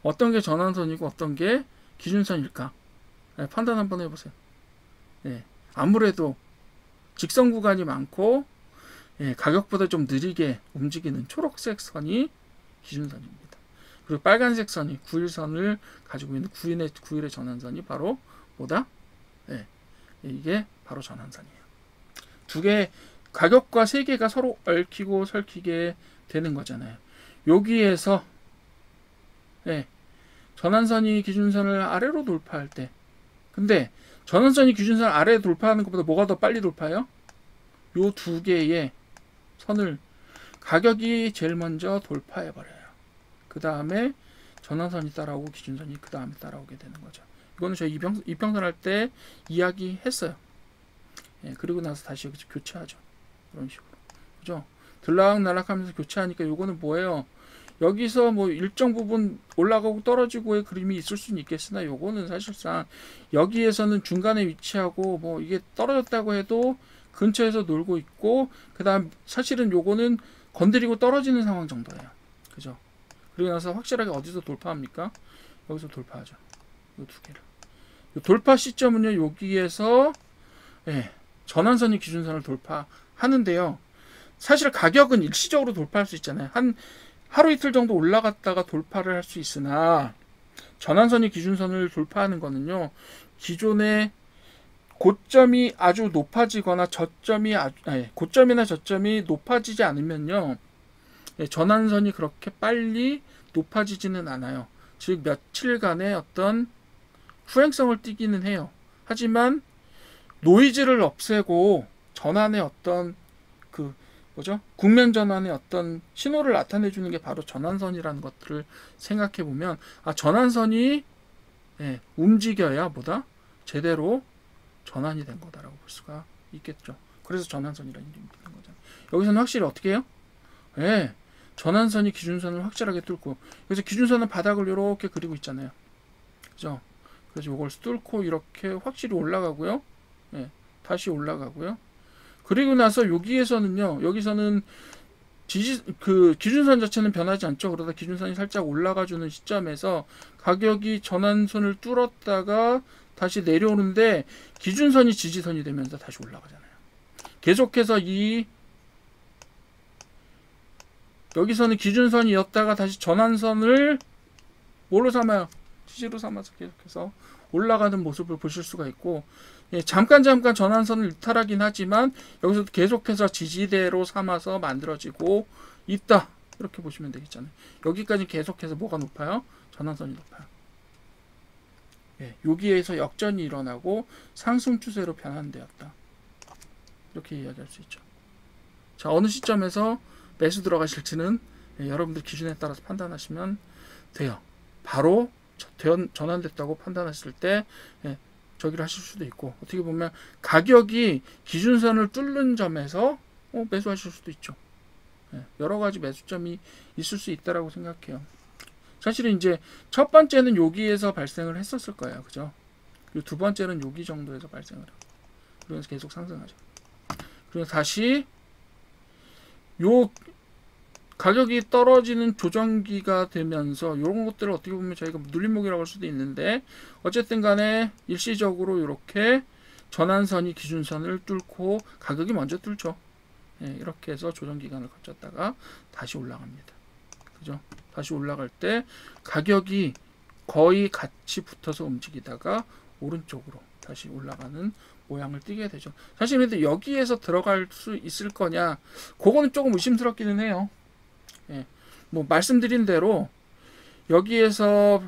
어떤 게 전환선이고 어떤 게 기준선일까? 판단 한번 해보세요. 아무래도 직선 구간이 많고 가격보다 좀 느리게 움직이는 초록색 선이 기준선입니다. 그리고 빨간색 선이 9일선을 가지고 있는 9일의 전환선이 바로 뭐다? 이게 바로 전환선이에요. 두 개, 가격과 세 개가 서로 얽히고 설키게 되는 거잖아요. 여기에서 전환선이 기준선을 아래로 돌파할 때, 근데 전환선이 기준선 아래로 돌파하는 것보다 뭐가 더 빨리 돌파해요? 요 두 개의 선을 가격이 제일 먼저 돌파해 버려요. 그 다음에 전환선이 따라오고 기준선이 그 다음에 따라오게 되는 거죠. 이거는 저희 이평선 할 때 이야기했어요. 그리고 나서 다시 여기서 교체하죠. 이런 식으로. 그죠? 들락날락하면서 교체하니까 요거는 뭐예요? 여기서 일정 부분 올라가고 떨어지고의 그림이 있을 수는 있겠으나 요거는 사실상 여기에서는 중간에 위치하고 이게 떨어졌다고 해도 근처에서 놀고 있고, 그 다음 사실은 요거는 건드리고 떨어지는 상황 정도예요. 그죠? 그리고 나서 확실하게 어디서 돌파합니까? 여기서 돌파하죠. 이 두 개를. 돌파 시점은요, 여기에서 전환선이 기준선을 돌파하는데요. 사실 가격은 일시적으로 돌파할 수 있잖아요. 한 하루 이틀 정도 올라갔다가 돌파를 할 수 있으나 전환선이 기준선을 돌파하는 거는요, 기존의 고점이 아주 높아지거나 고점이나 저점이 높아지지 않으면요, 전환선이 그렇게 빨리 높아지지는 않아요. 즉 며칠간의 어떤 후행성을 띠기는 해요. 하지만 노이즈를 없애고 전환의 어떤 그 뭐죠? 국면 전환의 어떤 신호를 나타내 주는 게 바로 전환선이라는 것들을 생각해 보면 전환선이 움직여야 뭐다? 제대로 전환이 된 거다라고 볼 수가 있겠죠. 그래서 전환선이라는 이름이 있는 거잖아요. 여기서는 확실히 어떻게 해요? 전환선이 기준선을 확실하게 뚫고, 그래서 기준선은 바닥을 이렇게 그리고 있잖아요. 그죠? 그래서 이걸 뚫고 이렇게 확실히 올라가고요. 다시 올라가고요. 그리고 나서 여기에서는요, 여기서는 기준선 자체는 변하지 않죠. 그러다 기준선이 살짝 올라가주는 시점에서 가격이 전환선을 뚫었다가 다시 내려오는데 기준선이 지지선이 되면서 다시 올라가잖아요. 계속해서 여기서는 기준선이었다가 다시 전환선을 뭘로 삼아요? 지지로 삼아서 계속해서 올라가는 모습을 보실 수가 있고, 잠깐 전환선을 이탈하긴 하지만 여기서도 계속해서 지지대로 삼아서 만들어지고 있다. 이렇게 보시면 되겠잖아요. 여기까지 계속해서 뭐가 높아요? 전환선이 높아요. 여기에서 역전이 일어나고 상승 추세로 변환되었다. 이렇게 이야기할 수 있죠. 자, 어느 시점에서 매수 들어가실지는 여러분들 기준에 따라서 판단하시면 돼요. 바로 전환됐다고 판단하실 때 저기를 하실 수도 있고, 어떻게 보면 가격이 기준선을 뚫는 점에서 매수하실 수도 있죠. 여러 가지 매수점이 있을 수 있다라고 생각해요. 사실은 이제 첫 번째는 여기에서 발생을 했었을 거예요. 그죠? 그리고 두 번째는 여기 정도에서 발생을 하고, 그러면서 계속 상승하죠. 그래서 다시 요 가격이 떨어지는 조정기가 되면서 이런 것들을 어떻게 보면 저희가 눌림목이라고 할 수도 있는데, 어쨌든 간에 일시적으로 이렇게 전환선이 기준선을 뚫고 가격이 먼저 뚫죠. 이렇게 해서 조정기간을 거쳤다가 다시 올라갑니다. 그죠? 다시 올라갈 때 가격이 거의 같이 붙어서 움직이다가 오른쪽으로 다시 올라가는 모양을 띠게 되죠. 사실 근데 여기에서 들어갈 수 있을 거냐, 그거는 조금 의심스럽기는 해요. 뭐 말씀드린 대로 여기에서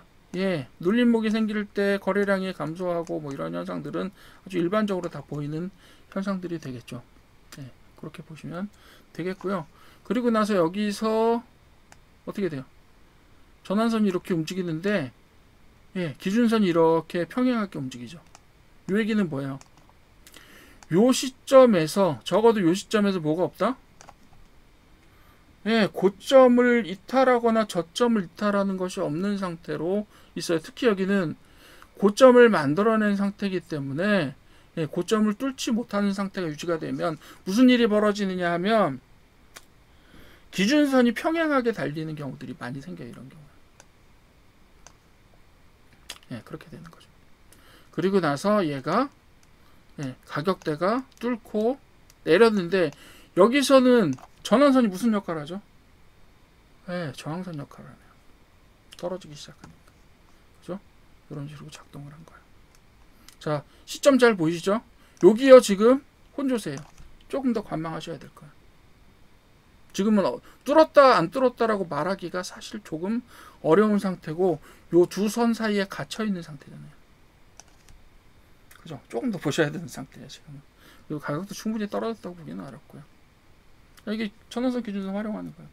눌림목이 생길 때 거래량이 감소하고 뭐 이런 현상들은 아주 일반적으로 다 보이는 현상들이 되겠죠. 그렇게 보시면 되겠고요. 그리고 나서 여기서 어떻게 돼요? 전환선이 이렇게 움직이는데 기준선이 이렇게 평행하게 움직이죠. 이 얘기는 뭐예요? 요 시점에서, 적어도 요 시점에서 뭐가 없다? 고점을 이탈하거나 저점을 이탈하는 것이 없는 상태로 있어요. 특히 여기는 고점을 만들어낸 상태이기 때문에 고점을 뚫지 못하는 상태가 유지가 되면 무슨 일이 벌어지느냐 하면 기준선이 평행하게 달리는 경우들이 많이 생겨요. 이런 경우. 그렇게 되는 거죠. 그리고 나서 얘가 가격대가 뚫고 내렸는데, 여기서는 전환선이 무슨 역할을 하죠? 저항선 역할을 하네요. 떨어지기 시작하니까. 그죠? 이런 식으로 작동을 한 거예요. 자, 시점 잘 보이시죠? 여기요, 지금 혼조세요. 조금 더 관망하셔야 될 거예요. 지금은 뚫었다 안 뚫었다라고 말하기가 사실 조금 어려운 상태고, 요 두 선 사이에 갇혀 있는 상태잖아요. 그죠? 조금 더 보셔야 되는 상태예요, 지금. 그리고 가격도 충분히 떨어졌다고 보기는 어렵고요. 이게 전환선 기준선 활용하는 거예요.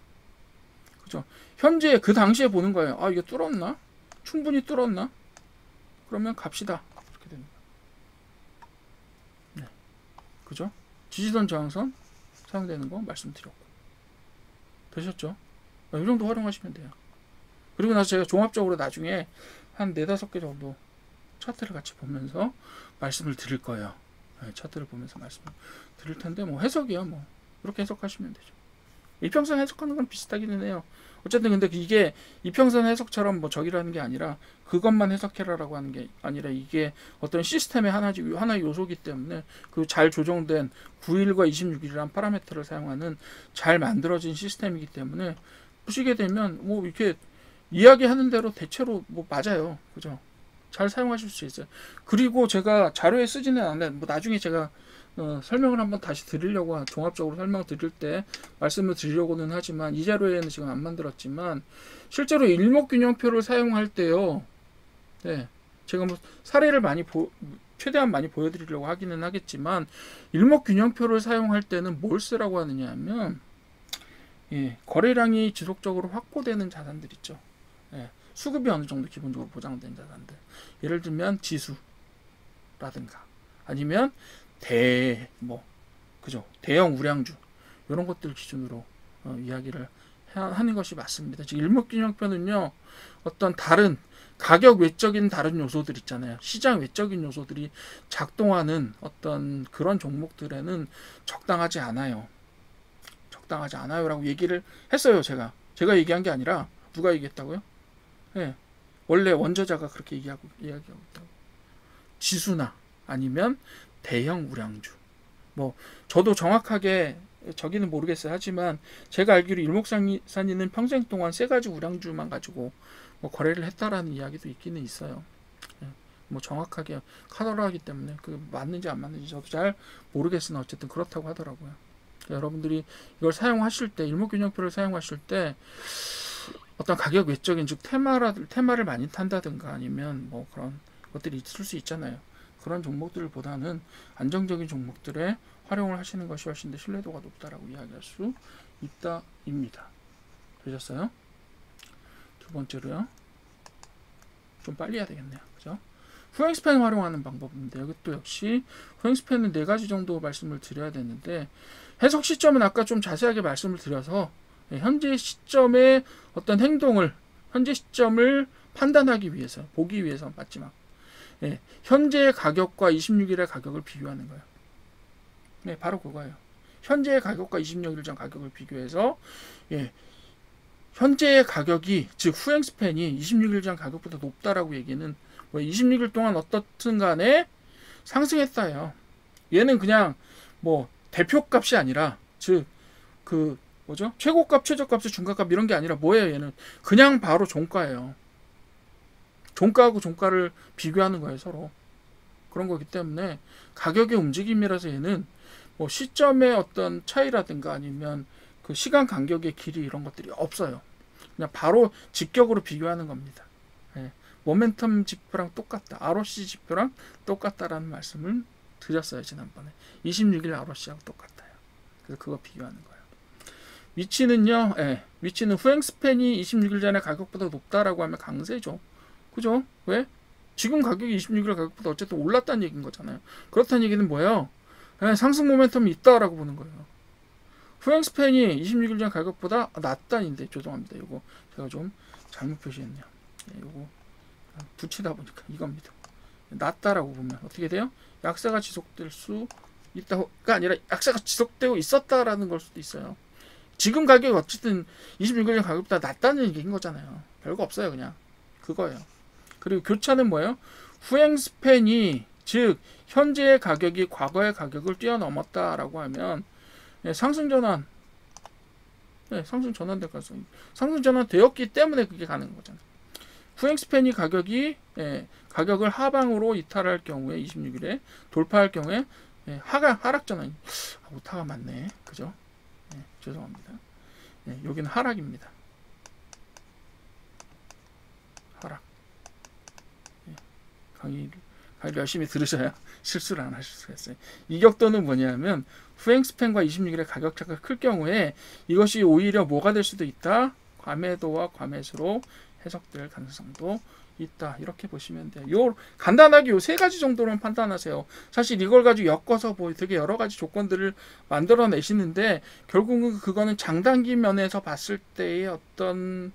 그죠? 현재 그 당시에 보는 거예요. 이게 뚫었나? 충분히 뚫었나? 그러면 갑시다. 이렇게 됩니다. 그죠? 지지선 저항선 사용되는 거 말씀드렸고. 되셨죠? 이 정도 활용하시면 돼요. 그리고 나서 제가 종합적으로 나중에 한 4-5개 정도 차트를 같이 보면서 말씀을 드릴 거예요. 차트를 보면서 말씀을 드릴 텐데, 뭐 해석이야, 뭐 이렇게 해석하시면 되죠. 이평선 해석하는 건 비슷하기는 해요. 어쨌든 근데 이게 이평선 해석처럼 뭐 저기라는 게 아니라 그것만 해석해라라고 하는 게 아니라, 이게 어떤 시스템의 하나의 요소이기 때문에 그 잘 조정된 9일과 26일이라는 파라미터를 사용하는 잘 만들어진 시스템이기 때문에 보시게 되면 뭐 이렇게 이야기하는 대로 대체로 뭐 맞아요. 그죠? 잘 사용하실 수 있어요. 그리고 제가 자료에 쓰지는 않아요. 뭐 나중에 제가 설명을 한번 다시 드리려고 종합적으로 설명 드릴 때 말씀을 드리려고는 하지만 이 자료에는 지금 안 만들었지만 실제로 일목균형표를 사용할 때요. 네, 제가 뭐 사례를 최대한 많이 보여드리려고 하기는 하겠지만 일목균형표를 사용할 때는 뭘 쓰라고 하느냐 하면 거래량이 지속적으로 확보되는 자산들 있죠. 수급이 어느 정도 기본적으로 보장된 자산들. 예를 들면 지수라든가 아니면 대형 우량주 이런 것들 기준으로 이야기를 하는 것이 맞습니다. 즉 일목균형표는요 어떤 다른 가격 외적인 다른 요소들 있잖아요. 시장 외적인 요소들이 작동하는 어떤 그런 종목들에는 적당하지 않아요. 적당하지 않아요라고 얘기를 했어요. 제가 얘기한 게 아니라 누가 얘기했다고요? 원래 원저자가 그렇게 얘기하고 있다고. 지수나 아니면 대형 우량주. 뭐 저도 정확하게 저기는 모르겠어요. 하지만 제가 알기로 일목산인은 평생 동안 세 가지 우량주만 가지고 뭐 거래를 했다라는 이야기도 있기는 있어요. 뭐 정확하게 하더라기 때문에 그 맞는지 안 맞는지 저도 잘 모르겠으나 어쨌든 그렇다고 하더라고요. 여러분들이 이걸 사용하실 때 일목균형표를 사용하실 때 어떤 가격 외적인 즉 테마를 많이 탄다든가 아니면 뭐 그런 것들이 있을 수 있잖아요. 그런 종목들보다는 안정적인 종목들에 활용을 하시는 것이 훨씬 더 신뢰도가 높다라고 이야기할 수 있다입니다. 되셨어요? 두 번째로요. 좀 빨리 해야 되겠네요. 그죠? 후행스팬 활용하는 방법입니다. 여기 또 역시 후행스팬은 4가지 정도 말씀을 드려야 되는데 해석 시점은 아까 좀 자세하게 말씀을 드려서 현재 시점의 어떤 행동을 현재 시점을 판단하기 위해서 보기 위해서 맞지만 현재의 가격과 26일의 가격을 비교하는 거예요. 바로 그거예요. 현재의 가격과 26일 전 가격을 비교해서 현재의 가격이 즉 후행스팬이 26일 전 가격보다 높다라고 얘기는 26일 동안 어떻든 간에 상승했다요. 얘는 그냥 뭐 대표값이 아니라 즉 그 뭐죠? 최고값, 최저값, 중간값 이런 게 아니라 뭐예요? 얘는 그냥 바로 종가예요. 종가하고 종가를 비교하는 거예요, 서로. 그런 거기 때문에 가격의 움직임이라서 얘는 뭐 시점의 어떤 차이라든가 아니면 그 시간 간격의 길이 이런 것들이 없어요. 그냥 바로 직격으로 비교하는 겁니다. 모멘텀 지표랑 똑같다. ROC 지표랑 똑같다라는 말씀을 드렸어요, 지난번에. 26일 ROC하고 똑같아요. 그래서 그거 비교하는 거예요. 위치는요, 위치는 후행스팬이 26일 전에 가격보다 높다라고 하면 강세죠. 그죠? 왜? 지금 가격이 26일 가격보다 어쨌든 올랐다는 얘기인 거잖아요. 그렇다는 얘기는 뭐예요? 상승 모멘텀이 있다라고 보는 거예요. 후행스팬이 26일 전 가격보다 낮다는데 죄송합니다. 이거 제가 좀 잘못 표시했네요. 이거 붙이다 보니까 이겁니다. 낮다라고 보면 어떻게 돼요? 약세가 지속될 수 있다가 아니라 약세가 지속되고 있었다라는 걸 수도 있어요. 지금 가격이 어쨌든 26일 전 가격보다 낮다는 얘기인 거잖아요. 별거 없어요. 그냥 그거예요. 그리고 교차는 뭐예요? 후행스팬이 즉 현재의 가격이 과거의 가격을 뛰어넘었다라고 하면 상승 전환 상승 전환될 가능성이 상승 전환 되었기 때문에 그게 가능한 거잖아요. 후행스팬이 가격을 하방으로 이탈할 경우에 26일에 돌파할 경우에 하락 전환 오타가 맞네. 그죠? 죄송합니다. 여기는 하락입니다. 하락. 강의를 열심히 들으셔야 실수를 안 하실 수가 있어요. 이 격도는 뭐냐면 후행스팬과 26일의 가격 차가 클 경우에 이것이 오히려 뭐가 될 수도 있다. 과매도와 과매수로 해석될 가능성도 있다. 이렇게 보시면 돼요. 간단하게 요 3가지 정도로만 판단하세요. 사실 이걸 가지고 엮어서 되게 여러 가지 조건들을 만들어 내시는데 결국은 그거는 장단기 면에서 봤을 때의 어떤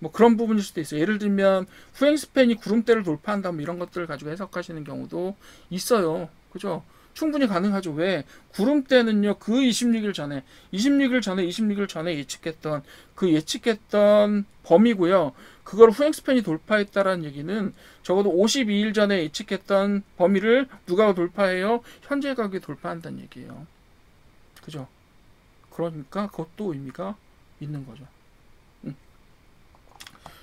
뭐 그런 부분일 수도 있어요. 예를 들면 후행스팬이 구름대를 돌파한다 뭐 이런 것들을 가지고 해석하시는 경우도 있어요. 그죠? 충분히 가능하죠. 왜? 구름대는요. 그 26일 전에 예측했던 범위고요. 그걸 후행스팬이 돌파했다라는 얘기는 적어도 52일 전에 예측했던 범위를 누가 돌파해요? 현재 가격이 돌파한다는 얘기예요. 그죠? 그러니까 그것도 의미가 있는 거죠.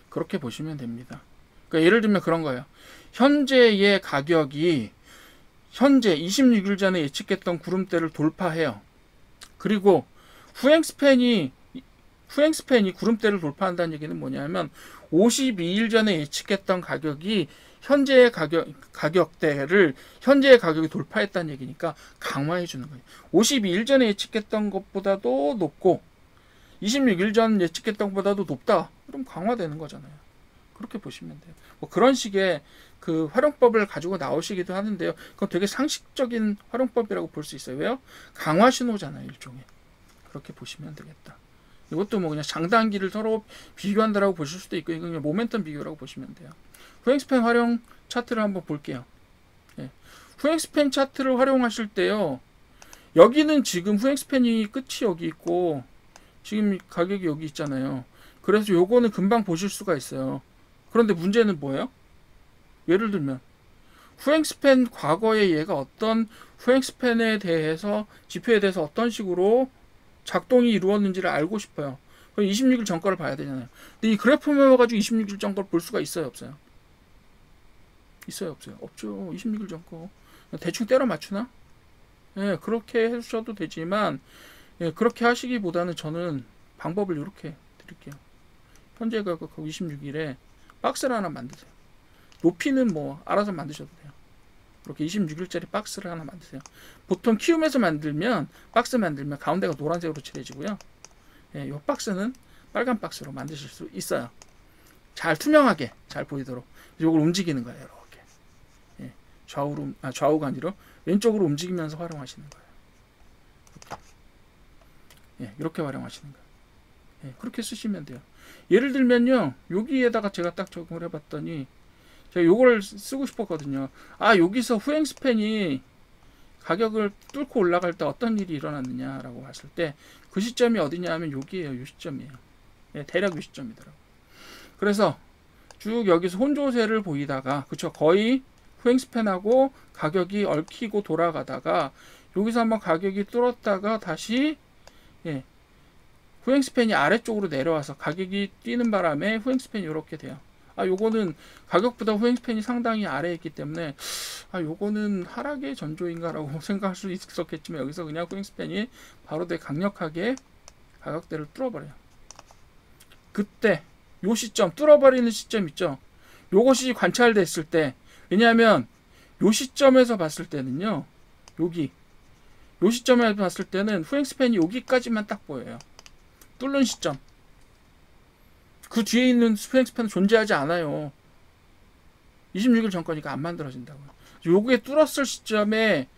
그렇게 보시면 됩니다. 그러니까 예를 들면 그런 거예요. 현재의 가격이 현재 26일 전에 예측했던 구름대를 돌파해요. 그리고 후행 스팬이 구름대를 돌파한다는 얘기는 뭐냐면 52일 전에 예측했던 가격이 현재의 가격이 돌파했다는 얘기니까 강화해 주는 거예요. 52일 전에 예측했던 것보다도 높고 26일 전 예측했던 것보다도 높다. 그럼 강화되는 거잖아요. 그렇게 보시면 돼요. 뭐 그런 식의 그 활용법을 가지고 나오시기도 하는데요. 그건 되게 상식적인 활용법이라고 볼 수 있어요. 왜요? 강화 신호잖아요, 일종의. 그렇게 보시면 되겠다. 이것도 뭐 그냥 장단기를 서로 비교한다라고 보실 수도 있고, 이건 그냥 모멘텀 비교라고 보시면 돼요. 후행스팬 활용 차트를 한번 볼게요. 예. 후행스팬 차트를 활용하실 때요, 여기는 지금 후행스팬이 끝이 여기 있고, 지금 가격이 여기 있잖아요. 그래서 요거는 금방 보실 수가 있어요. 그런데 문제는 뭐예요? 예를 들면 후행스팬 과거에 얘가 어떤 후행스팬에 대해서 지표에 대해서 어떤 식으로 작동이 이루었는지를 알고 싶어요. 그럼 26일 전 거를 봐야 되잖아요. 근데 이 그래프만 가지고 26일 전 거를 볼 수가 있어요, 없어요? 있어요, 없어요? 없죠. 26일 전 거. 대충 때려 맞추나? 예, 그렇게 해주셔도 되지만, 예, 그렇게 하시기보다는 저는 방법을 이렇게 드릴게요. 현재 가격 26일에 박스를 하나 만드세요. 높이는 뭐 알아서 만드셔도 돼요. 이렇게 26일짜리 박스를 하나 만드세요. 보통 키움에서 박스 만들면 가운데가 노란색으로 칠해지고요. 예, 이 박스는 빨간 박스로 만드실 수 있어요. 잘 투명하게 잘 보이도록 이걸 움직이는 거예요. 이렇게. 예, 좌우가 아니라 왼쪽으로 움직이면서 활용하시는 거예요. 이렇게, 예, 이렇게 활용하시는 거예요. 예, 그렇게 쓰시면 돼요. 예를 들면요, 여기에다가 제가 딱 적용을 해봤더니 제가 요걸 쓰고 싶었거든요. 여기서 후행 스팬이 가격을 뚫고 올라갈 때 어떤 일이 일어났느냐라고 봤을 때 그 시점이 어디냐 하면 여기에요. 요 시점이에요. 예, 대략 요 시점이더라고요. 그래서 쭉 여기서 혼조세를 보이다가, 그쵸, 거의 후행 스팬하고 가격이 얽히고 돌아가다가 여기서 한번 가격이 뚫었다가 다시, 예, 후행 스팬이 아래쪽으로 내려와서 가격이 뛰는 바람에 후행 스팬이 이렇게 돼요. 요거는 가격보다 후행 스팬이 상당히 아래에 있기 때문에 요거는 하락의 전조인가라고 생각할 수 있었겠지만, 여기서 그냥 후행 스팬이 바로 되게 강력하게 가격대를 뚫어버려요. 그때 요 시점, 뚫어버리는 시점 있죠. 요것이 관찰됐을 때, 왜냐하면 요 시점에서 봤을 때는요, 요 시점에서 봤을 때는 후행 스팬이 여기까지만 딱 보여요. 뚫는 시점. 그 뒤에 있는 후행 스팬은 존재하지 않아요. 26일 전 거니까 안 만들어진다고요. 요게 뚫었을 시점에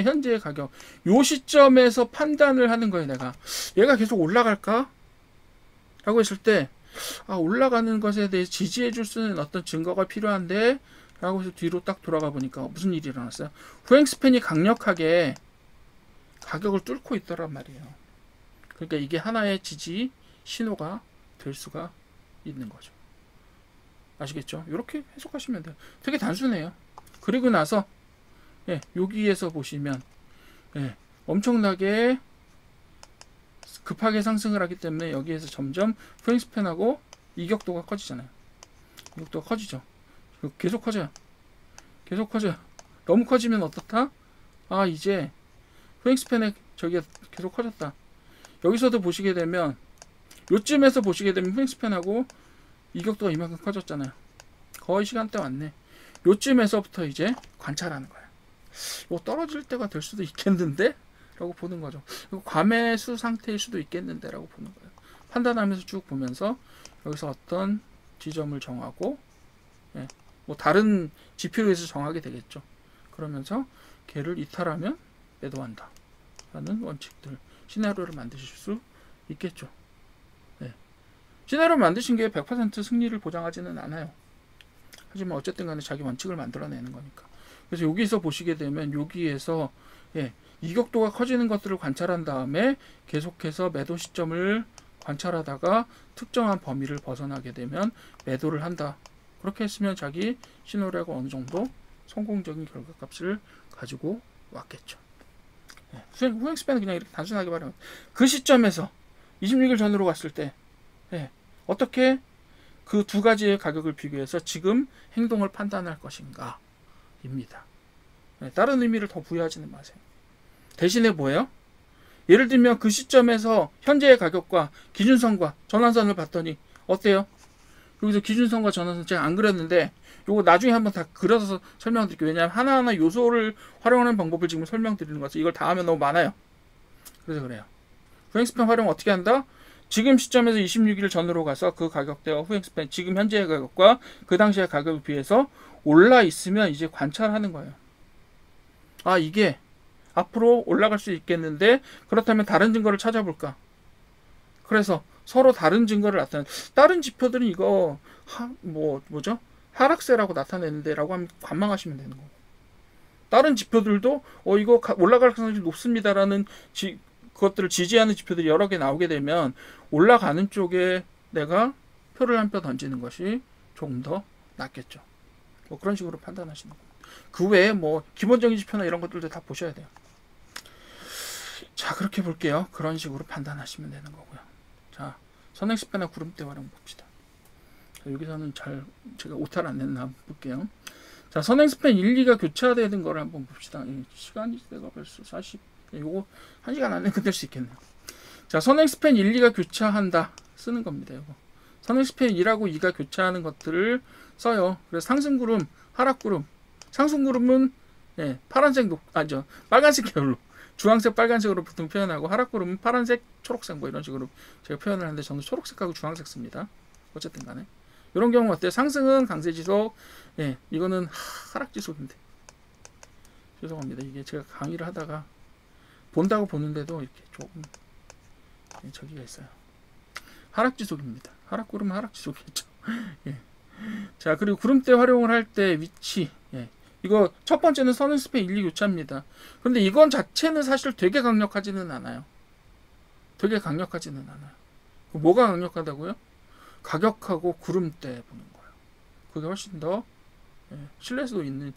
현재의 가격, 요 시점에서 판단을 하는 거예요. 내가 얘가 계속 올라갈까? 라고 했을 때, 올라가는 것에 대해 지지해 줄 수 있는 어떤 증거가 필요한데, 라고 해서 뒤로 딱 돌아가 보니까 무슨 일이 일어났어요? 후행 스팬이 강력하게 가격을 뚫고 있더란 말이에요. 그러니까 이게 하나의 지지 신호가 될 수가 있는 거죠. 아시겠죠? 이렇게 해석하시면 돼요. 되게 단순해요. 그리고 나서, 예, 여기에서 보시면, 예, 엄청나게 급하게 상승을 하기 때문에 여기에서 점점 후행 스팬하고 이격도가 커지잖아요. 이격도가 커지죠. 계속 커져요. 계속 커져요. 너무 커지면 어떻다? 이제 후행 스팬에 저기가 계속 커졌다. 여기서도 보시게 되면, 요쯤에서 보시게 되면 후행 스팬하고 이격도가 이만큼 커졌잖아요. 거의 시간대 왔네. 요쯤에서부터 이제 관찰하는 거예요. 이거 떨어질 때가 될 수도 있겠는데? 라고 보는 거죠. 이거 과매수 상태일 수도 있겠는데? 라고 보는 거예요. 판단하면서 쭉 보면서 여기서 어떤 지점을 정하고, 예, 뭐 다른 지표에서 정하게 되겠죠. 그러면서 걔를 이탈하면 매도한다 라는 원칙들, 시나리오를 만드실 수 있겠죠. 네. 시나리오 만드신 게 100% 승리를 보장하지는 않아요. 하지만 어쨌든 간에 자기 원칙을 만들어내는 거니까. 그래서 여기서 보시게 되면 여기에서, 예, 이격도가 커지는 것들을 관찰한 다음에 계속해서 매도 시점을 관찰하다가 특정한 범위를 벗어나게 되면 매도를 한다. 그렇게 했으면 자기 시나리오가 어느 정도 성공적인 결과값을 가지고 왔겠죠. 예, 후행 스팬은 그냥 이렇게 단순하게 말하면 그 시점에서 26일 전으로 갔을 때, 예, 어떻게 그 두 가지의 가격을 비교해서 지금 행동을 판단할 것인가 입니다. 네, 다른 의미를 더 부여하지는 마세요. 대신에 뭐예요? 예를 들면 그 시점에서 현재의 가격과 기준선과 전환선을 봤더니 어때요? 여기서 기준선과 전환선 제가 안 그렸는데 요거 나중에 한번 다 그려서 설명드릴게요. 왜냐하면 하나하나 요소를 활용하는 방법을 지금 설명드리는 거라서 이걸 다 하면 너무 많아요. 그래서 그래요. 후행스팬 활용 어떻게 한다? 지금 시점에서 26일 전으로 가서 그 가격대와 후행스팬 지금 현재의 가격과 그 당시의 가격에 비해서 올라 있으면 이제 관찰하는 거예요. 아, 이게 앞으로 올라갈 수 있겠는데 그렇다면 다른 증거를 찾아볼까? 그래서 서로 다른 증거를 나타내. 다른 지표들은 이거 뭐죠? 하락세라고 나타내는데 라고 하면 관망하시면 되는 거고. 다른 지표들도 이거 올라갈 가능성이 높습니다라는 그것들을 지지하는 지표들이 여러 개 나오게 되면 올라가는 쪽에 내가 표를 한 표 던지는 것이 조금 더 낫겠죠. 뭐 그런 식으로 판단하시는 겁니다. 그 외에 뭐 기본적인 지표나 이런 것들도 다 보셔야 돼요. 자, 그렇게 볼게요. 그런 식으로 판단하시면 되는 거고요. 자, 선행스패나 구름대 활용 봅시다. 자, 여기서는 제가 오타를 안 냈나 한번 볼게요. 자, 선행스팬 1, 2가 교차되는 거를 한번 봅시다. 시간이 내가 벌써 40, 요거 1시간 안에 끝낼 수 있겠네요. 자, 선행스팬 1, 2가 교차한다. 쓰는 겁니다. 요거. 선행스팬 1하고 2가 교차하는 것들을 써요. 그래서 상승구름, 하락구름. 상승구름은 파란색, 빨간색 계열로. 주황색, 빨간색으로 보통 표현하고 하락구름은 파란색, 초록색 뭐 이런 식으로 제가 표현을 하는데 저는 초록색하고 주황색 씁니다. 어쨌든 간에. 이런 경우 어때요? 상승은 강세지속, 이거는 하락지속인데. 죄송합니다. 이게 제가 강의를 하다가 본다고 보는데도 이렇게 조금 저기가 있어요. 하락지속입니다. 하락구름은 하락지속이겠죠. 자, 그리고 구름대 활용을 할 때 위치. 이거 첫 번째는 선행스팬 1, 2 교차입니다. 그런데 이건 자체는 사실 되게 강력하지는 않아요. 되게 강력하지는 않아요. 뭐가 강력하다고요? 가격하고 구름대 보는 거예요. 그게 훨씬 더 신뢰도 있는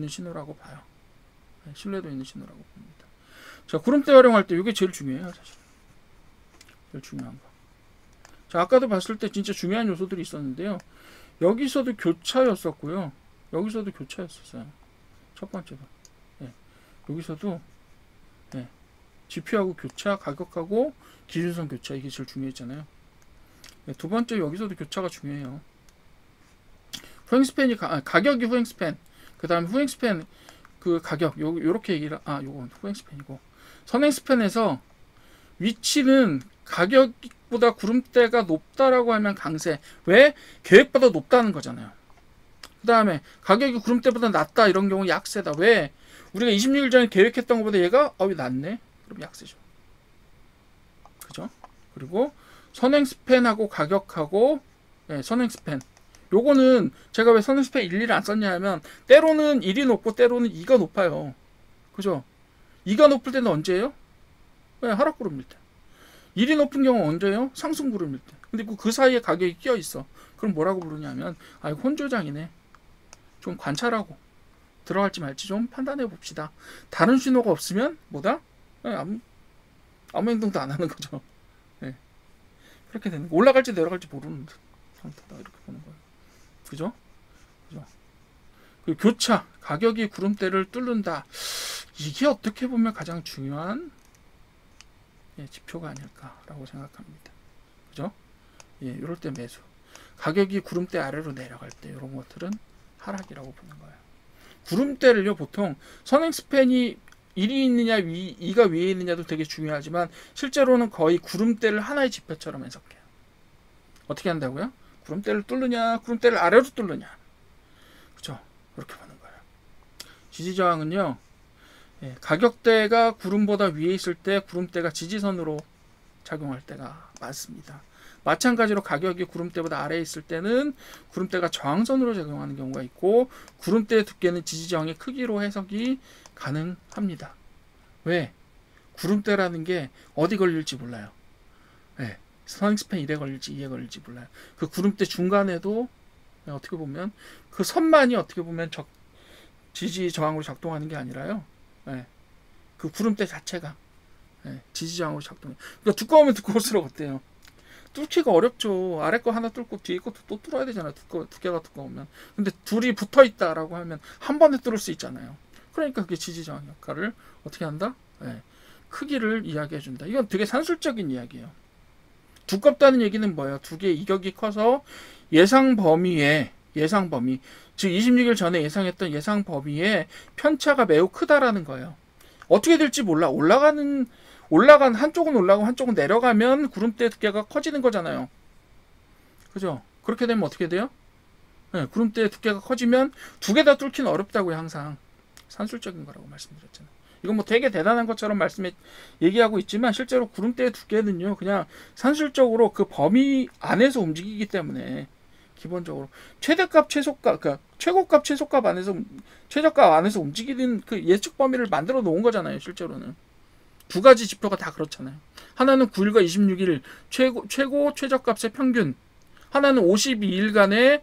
신호라고 봐요. 신뢰도 있는 신호라고 봅니다. 자, 구름대 활용할 때 이게 제일 중요해요, 사실. 제일 중요한 거. 자, 아까도 봤을 때 진짜 중요한 요소들이 있었는데요. 여기서도 교차였었고요. 여기서도 교차였었어요. 첫 번째도. 여기서도 지표하고 교차, 가격하고 기준선 교차, 이게 제일 중요했잖아요. 두 번째 여기서도 교차가 중요해요. 후행스팬이 가격이 후행스팬, 그 다음에 후행스팬 그 가격 요렇게 얘기를 요건 후행스팬이고, 선행스팬에서 위치는 가격보다 구름대가 높다라고 하면 강세. 왜? 계획보다 높다는 거잖아요. 그 다음에 가격이 구름대보다 낮다 이런 경우 약세다. 왜? 우리가 26일 전에 계획했던 것보다 얘가 왜 낮네? 그럼 약세죠. 그죠? 그리고 선행스팬하고 가격하고 선행스팬. 요거는 제가 왜 선행스팬 1, 2를 안 썼냐 하면 때로는 1이 높고 때로는 2가 높아요. 그죠? 2가 높을 때는 언제예요? 하락구름일 때. 1이 높은 경우 언제예요? 상승구름일 때. 근데 그 사이에 가격이 끼어 있어. 그럼 뭐라고 부르냐면 이거 혼조장이네. 좀 관찰하고 들어갈지 말지 좀 판단해 봅시다. 다른 신호가 없으면 뭐다? 아무 행동도 안 하는 거죠. 그렇게 되는 거. 올라갈지 내려갈지 모르는 상태다. 이렇게 보는 거예요. 그죠? 그리고 교차, 가격이 구름대를 뚫는다. 이게 어떻게 보면 가장 중요한 지표가 아닐까라고 생각합니다. 그죠? 이럴 때 매수. 가격이 구름대 아래로 내려갈 때 이런 것들은 하락이라고 보는 거예요. 구름대를요, 보통 선행스팬이 1이 있느냐 2가 위에 있느냐도 되게 중요하지만 실제로는 거의 구름대를 하나의 지표처럼 해석해요. 어떻게 한다고요? 구름대를 뚫느냐 구름대를 아래로 뚫느냐. 그죠? 그렇게 보는 거예요. 지지저항은요, 가격대가 구름보다 위에 있을 때 구름대가 지지선으로 작용할 때가 많습니다. 마찬가지로 가격이 구름대보다 아래에 있을 때는 구름대가 저항선으로 작용하는 경우가 있고, 구름대의 두께는 지지저항의 크기로 해석이 가능합니다. 왜? 구름대라는 게 어디 걸릴지 몰라요. 선행스팬 1에 걸릴지 2에 걸릴지 몰라요. 그 구름대 중간에도 어떻게 보면 그 선만이 어떻게 보면 지지저항으로 작동하는 게 아니라요. 그 구름대 자체가 지지저항으로 작동해요. 그러니까 두꺼우면 두꺼울수록 어때요? 뚫기가 어렵죠. 아래 거 하나 뚫고 뒤에 것도 또 뚫어야 되잖아요. 두께가 두꺼우면. 근데 둘이 붙어 있다라고 하면 한 번에 뚫을 수 있잖아요. 그러니까 그게 지지저항 역할을 어떻게 한다? 네. 크기를 이야기해 준다. 이건 되게 산술적인 이야기예요. 두껍다는 얘기는 뭐예요? 두 개의 이격이 커서 예상 범위, 즉 26일 전에 예상했던 예상 범위의 편차가 매우 크다라는 거예요. 어떻게 될지 몰라. 올라간 한쪽은 올라가고 한쪽은 내려가면 구름대 두께가 커지는 거잖아요. 그죠? 그렇게 되면 어떻게 돼요? 네, 구름대 두께가 커지면 두 개 다 뚫기는 어렵다고요. 항상 산술적인 거라고 말씀드렸잖아요. 이건 뭐 되게 대단한 것처럼 얘기하고 있지만 실제로 구름대의 두께는요, 그냥 산술적으로 그 범위 안에서 움직이기 때문에 기본적으로 최대값, 최소값, 그러니까 최고값, 최소값 안에서 최저값 안에서 움직이는 그 예측 범위를 만들어 놓은 거잖아요. 실제로는 두 가지 지표가 다 그렇잖아요. 하나는 9일과 26일 최고 최저값의 평균, 하나는 52일간의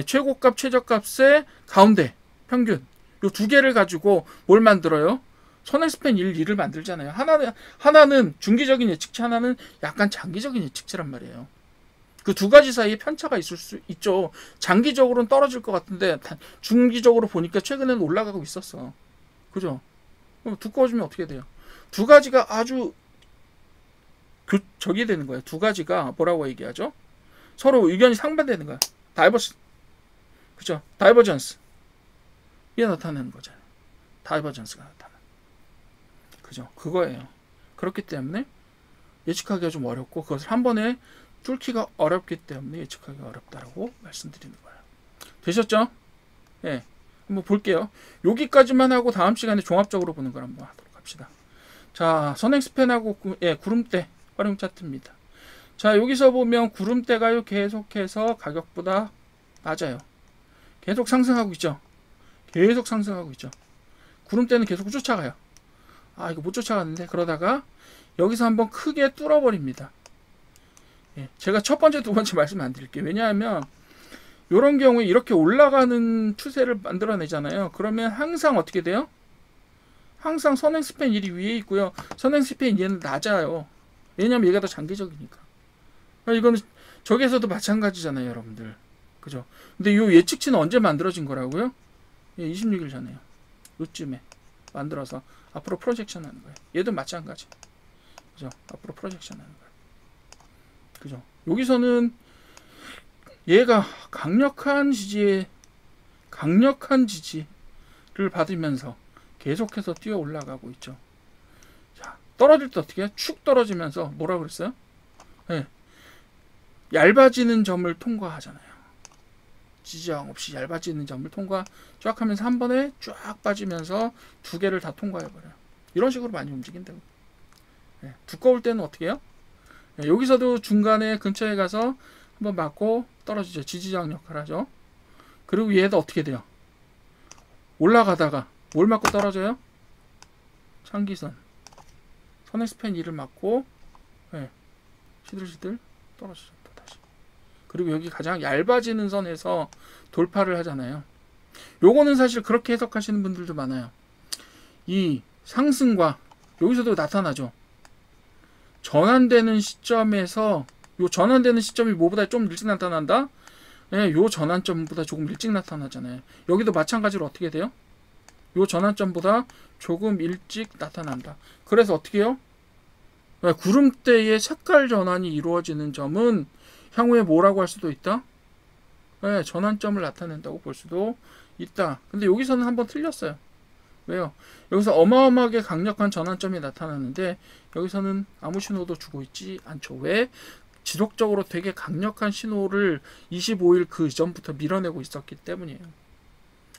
최고값, 최저값의 가운데 평균. 이 두 개를 가지고 뭘 만들어요? 선행스팬 1, 2를 만들잖아요. 하나는 중기적인 예측치, 하나는 약간 장기적인 예측치란 말이에요. 그 두 가지 사이에 편차가 있을 수 있죠. 장기적으로는 떨어질 것 같은데 중기적으로 보니까 최근에는 올라가고 있었어. 그죠? 그럼 두꺼워지면 어떻게 돼요? 두 가지가 아주 적이 되는 거예요. 두 가지가 뭐라고 얘기하죠? 서로 의견이 상반되는 거야. 그죠? 다이버전스. 이게 나타나는 거잖아요. 다이버전스가 나타나. 그죠? 그거예요. 그렇기 때문에 예측하기가 좀 어렵고 그것을 한 번에 뚫기가 어렵기 때문에 예측하기가 어렵다라고 말씀드리는 거예요. 되셨죠? 예. 한번 볼게요. 여기까지만 하고 다음 시간에 종합적으로 보는 걸 한번 하도록 합시다. 자, 선행스팬하고 구름대 활용 차트입니다. 자, 여기서 보면 구름대가요 계속해서 가격보다 낮아요. 계속 상승하고 있죠. 계속 상승하고 있죠. 구름대는 계속 쫓아가요. 아, 이거 못 쫓아갔는데 그러다가 여기서 한번 크게 뚫어버립니다. 예, 제가 첫 번째, 두 번째 말씀 안 드릴게요. 왜냐하면 이런 경우에 이렇게 올라가는 추세를 만들어내잖아요. 그러면 항상 어떻게 돼요? 항상 선행스팬 1이 위에 있고요. 선행스팬 2는 낮아요. 왜냐하면 얘가 더 장기적이니까. 이거는 저기에서도 마찬가지잖아요, 여러분들. 그죠? 근데 이 예측치는 언제 만들어진 거라고요? 예, 26일 전에요. 요쯤에 만들어서 앞으로 프로젝션 하는 거예요. 얘도 마찬가지. 그죠? 앞으로 프로젝션 하는 거예요. 그죠? 여기서는 얘가 강력한 지지를 받으면서 계속해서 뛰어 올라가고 있죠. 자, 떨어질 때 어떻게 해요? 축 떨어지면서 뭐라 그랬어요? 네. 얇아지는 점을 통과하잖아요. 지지저항 없이 얇아지는 점을 쫙 하면서 한 번에 쫙 빠지면서 두 개를 다 통과해버려요. 이런 식으로 많이 움직인다고. 네. 두꺼울 때는 어떻게 해요? 네. 여기서도 중간에 근처에 가서 한번 맞고 떨어지죠. 지지저항 역할을 하죠. 그리고 얘도 어떻게 돼요? 올라가다가 뭘 맞고 떨어져요? 창기선. 선행스팬 2를 맞고 네. 시들시들 떨어지죠. 또 다시. 그리고 여기 가장 얇아지는 선에서 돌파를 하잖아요. 요거는 사실 그렇게 해석하시는 분들도 많아요. 이 상승과 여기서도 나타나죠. 전환되는 시점에서 요 전환되는 시점이 뭐보다 좀 일찍 나타난다? 예, 요 전환점보다 조금 일찍 나타나잖아요. 여기도 마찬가지로 어떻게 돼요? 요 전환점보다 조금 일찍 나타난다. 그래서 어떻게 해요? 예, 구름대의 색깔 전환이 이루어지는 점은 향후에 뭐라고 할 수도 있다? 예, 전환점을 나타낸다고 볼 수도 있다. 근데 여기서는 한번 틀렸어요. 왜요? 여기서 어마어마하게 강력한 전환점이 나타나는데 여기서는 아무 신호도 주고 있지 않죠. 왜? 지속적으로 되게 강력한 신호를 25일 그 이전부터 밀어내고 있었기 때문이에요.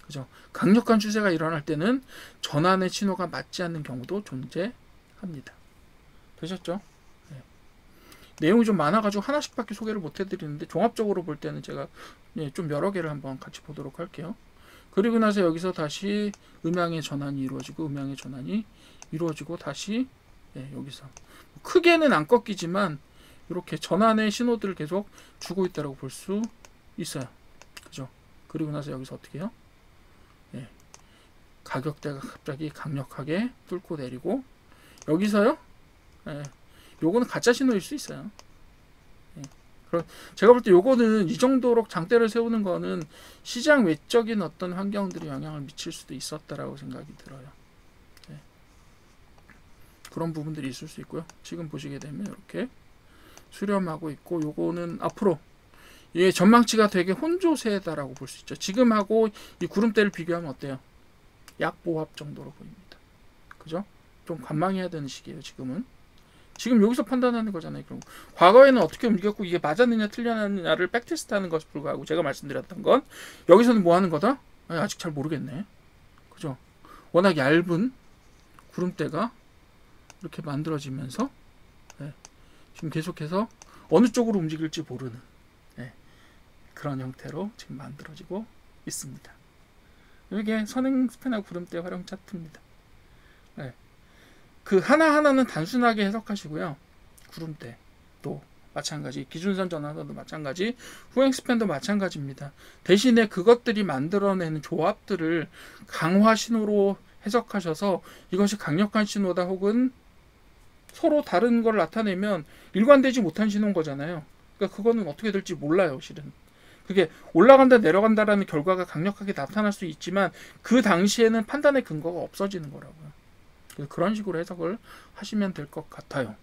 그죠? 강력한 추세가 일어날 때는 전환의 신호가 맞지 않는 경우도 존재합니다. 되셨죠? 네. 내용이 좀 많아가지고 하나씩밖에 소개를 못 해드리는데 종합적으로 볼 때는 제가 좀 여러 개를 한번 같이 보도록 할게요. 그리고 나서 여기서 다시 음향의 전환이 이루어지고 다시 여기서 크게는 안 꺾이지만 이렇게 전환의 신호들을 계속 주고 있다고 볼 수 있어요. 그죠? 그리고 나서 여기서 어떻게 해요? 가격대가 갑자기 강력하게 뚫고 내리고 여기서요? 요거는 가짜 신호일 수 있어요. 제가 볼 때 요거는 이 정도로 장대를 세우는 거는 시장 외적인 어떤 환경들이 영향을 미칠 수도 있었다라고 생각이 들어요. 네. 그런 부분들이 있을 수 있고요. 지금 보시게 되면 이렇게 수렴하고 있고, 요거는 앞으로 이게 전망치가 되게 혼조세다라고 볼 수 있죠. 지금하고 이 구름대를 비교하면 어때요? 약보합 정도로 보입니다. 그죠? 좀 관망해야 되는 시기예요. 지금 여기서 판단하는 거잖아요. 그럼 과거에는 어떻게 움직였고 이게 맞았느냐 틀렸느냐를 백테스트하는 것에 불구하고 제가 말씀드렸던 건 여기서는 뭐 하는 거다? 아직 잘 모르겠네. 그죠? 워낙 얇은 구름대가 이렇게 만들어지면서 네, 지금 계속해서 어느 쪽으로 움직일지 모르는 네, 그런 형태로 지금 만들어지고 있습니다. 이게 선행 스팬하고 구름대 활용 차트입니다. 네. 그 하나하나는 단순하게 해석하시고요. 구름대도 마찬가지, 기준선 전환선도 마찬가지, 후행 스팬도 마찬가지입니다. 대신에 그것들이 만들어내는 조합들을 강화 신호로 해석하셔서 이것이 강력한 신호다 혹은 서로 다른 걸 나타내면 일관되지 못한 신호인 거잖아요. 그러니까 그거는 어떻게 될지 몰라요, 실은. 그게 올라간다 내려간다라는 결과가 강력하게 나타날 수 있지만 그 당시에는 판단의 근거가 없어지는 거라고요. 그런 식으로 해석을 하시면 될 것 같아요.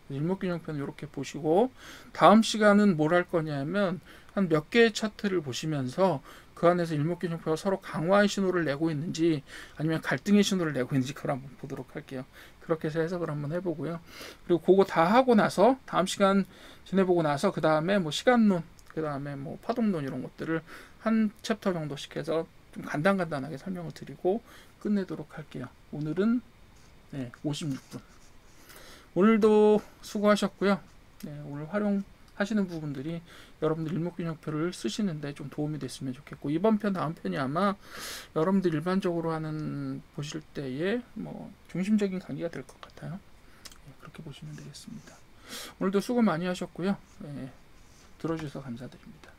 일목균형표는 이렇게 보시고 다음 시간은 뭘 할 거냐면 한 몇 개의 차트를 보시면서 그 안에서 일목균형표가 서로 강화의 신호를 내고 있는지 아니면 갈등의 신호를 내고 있는지 그걸 한번 보도록 할게요. 그렇게 해서 해석을 한번 해보고요. 그리고 그거 다 하고 나서 다음 시간 지내보고 나서 그 다음에 뭐 시간론, 그 다음에 뭐 파동론 이런 것들을 한 챕터 정도씩 해서 좀 간단하게 설명을 드리고 끝내도록 할게요. 오늘은 56분. 오늘도 수고하셨고요. 오늘 활용하시는 부분들이 여러분들 일목균형표를 쓰시는데 좀 도움이 됐으면 좋겠고, 이번 편 다음 편이 아마 여러분들 일반적으로 하는 보실 때에 뭐 중심적인 강의가 될 것 같아요. 그렇게 보시면 되겠습니다. 오늘도 수고 많이 하셨고요. 들어주셔서 감사드립니다.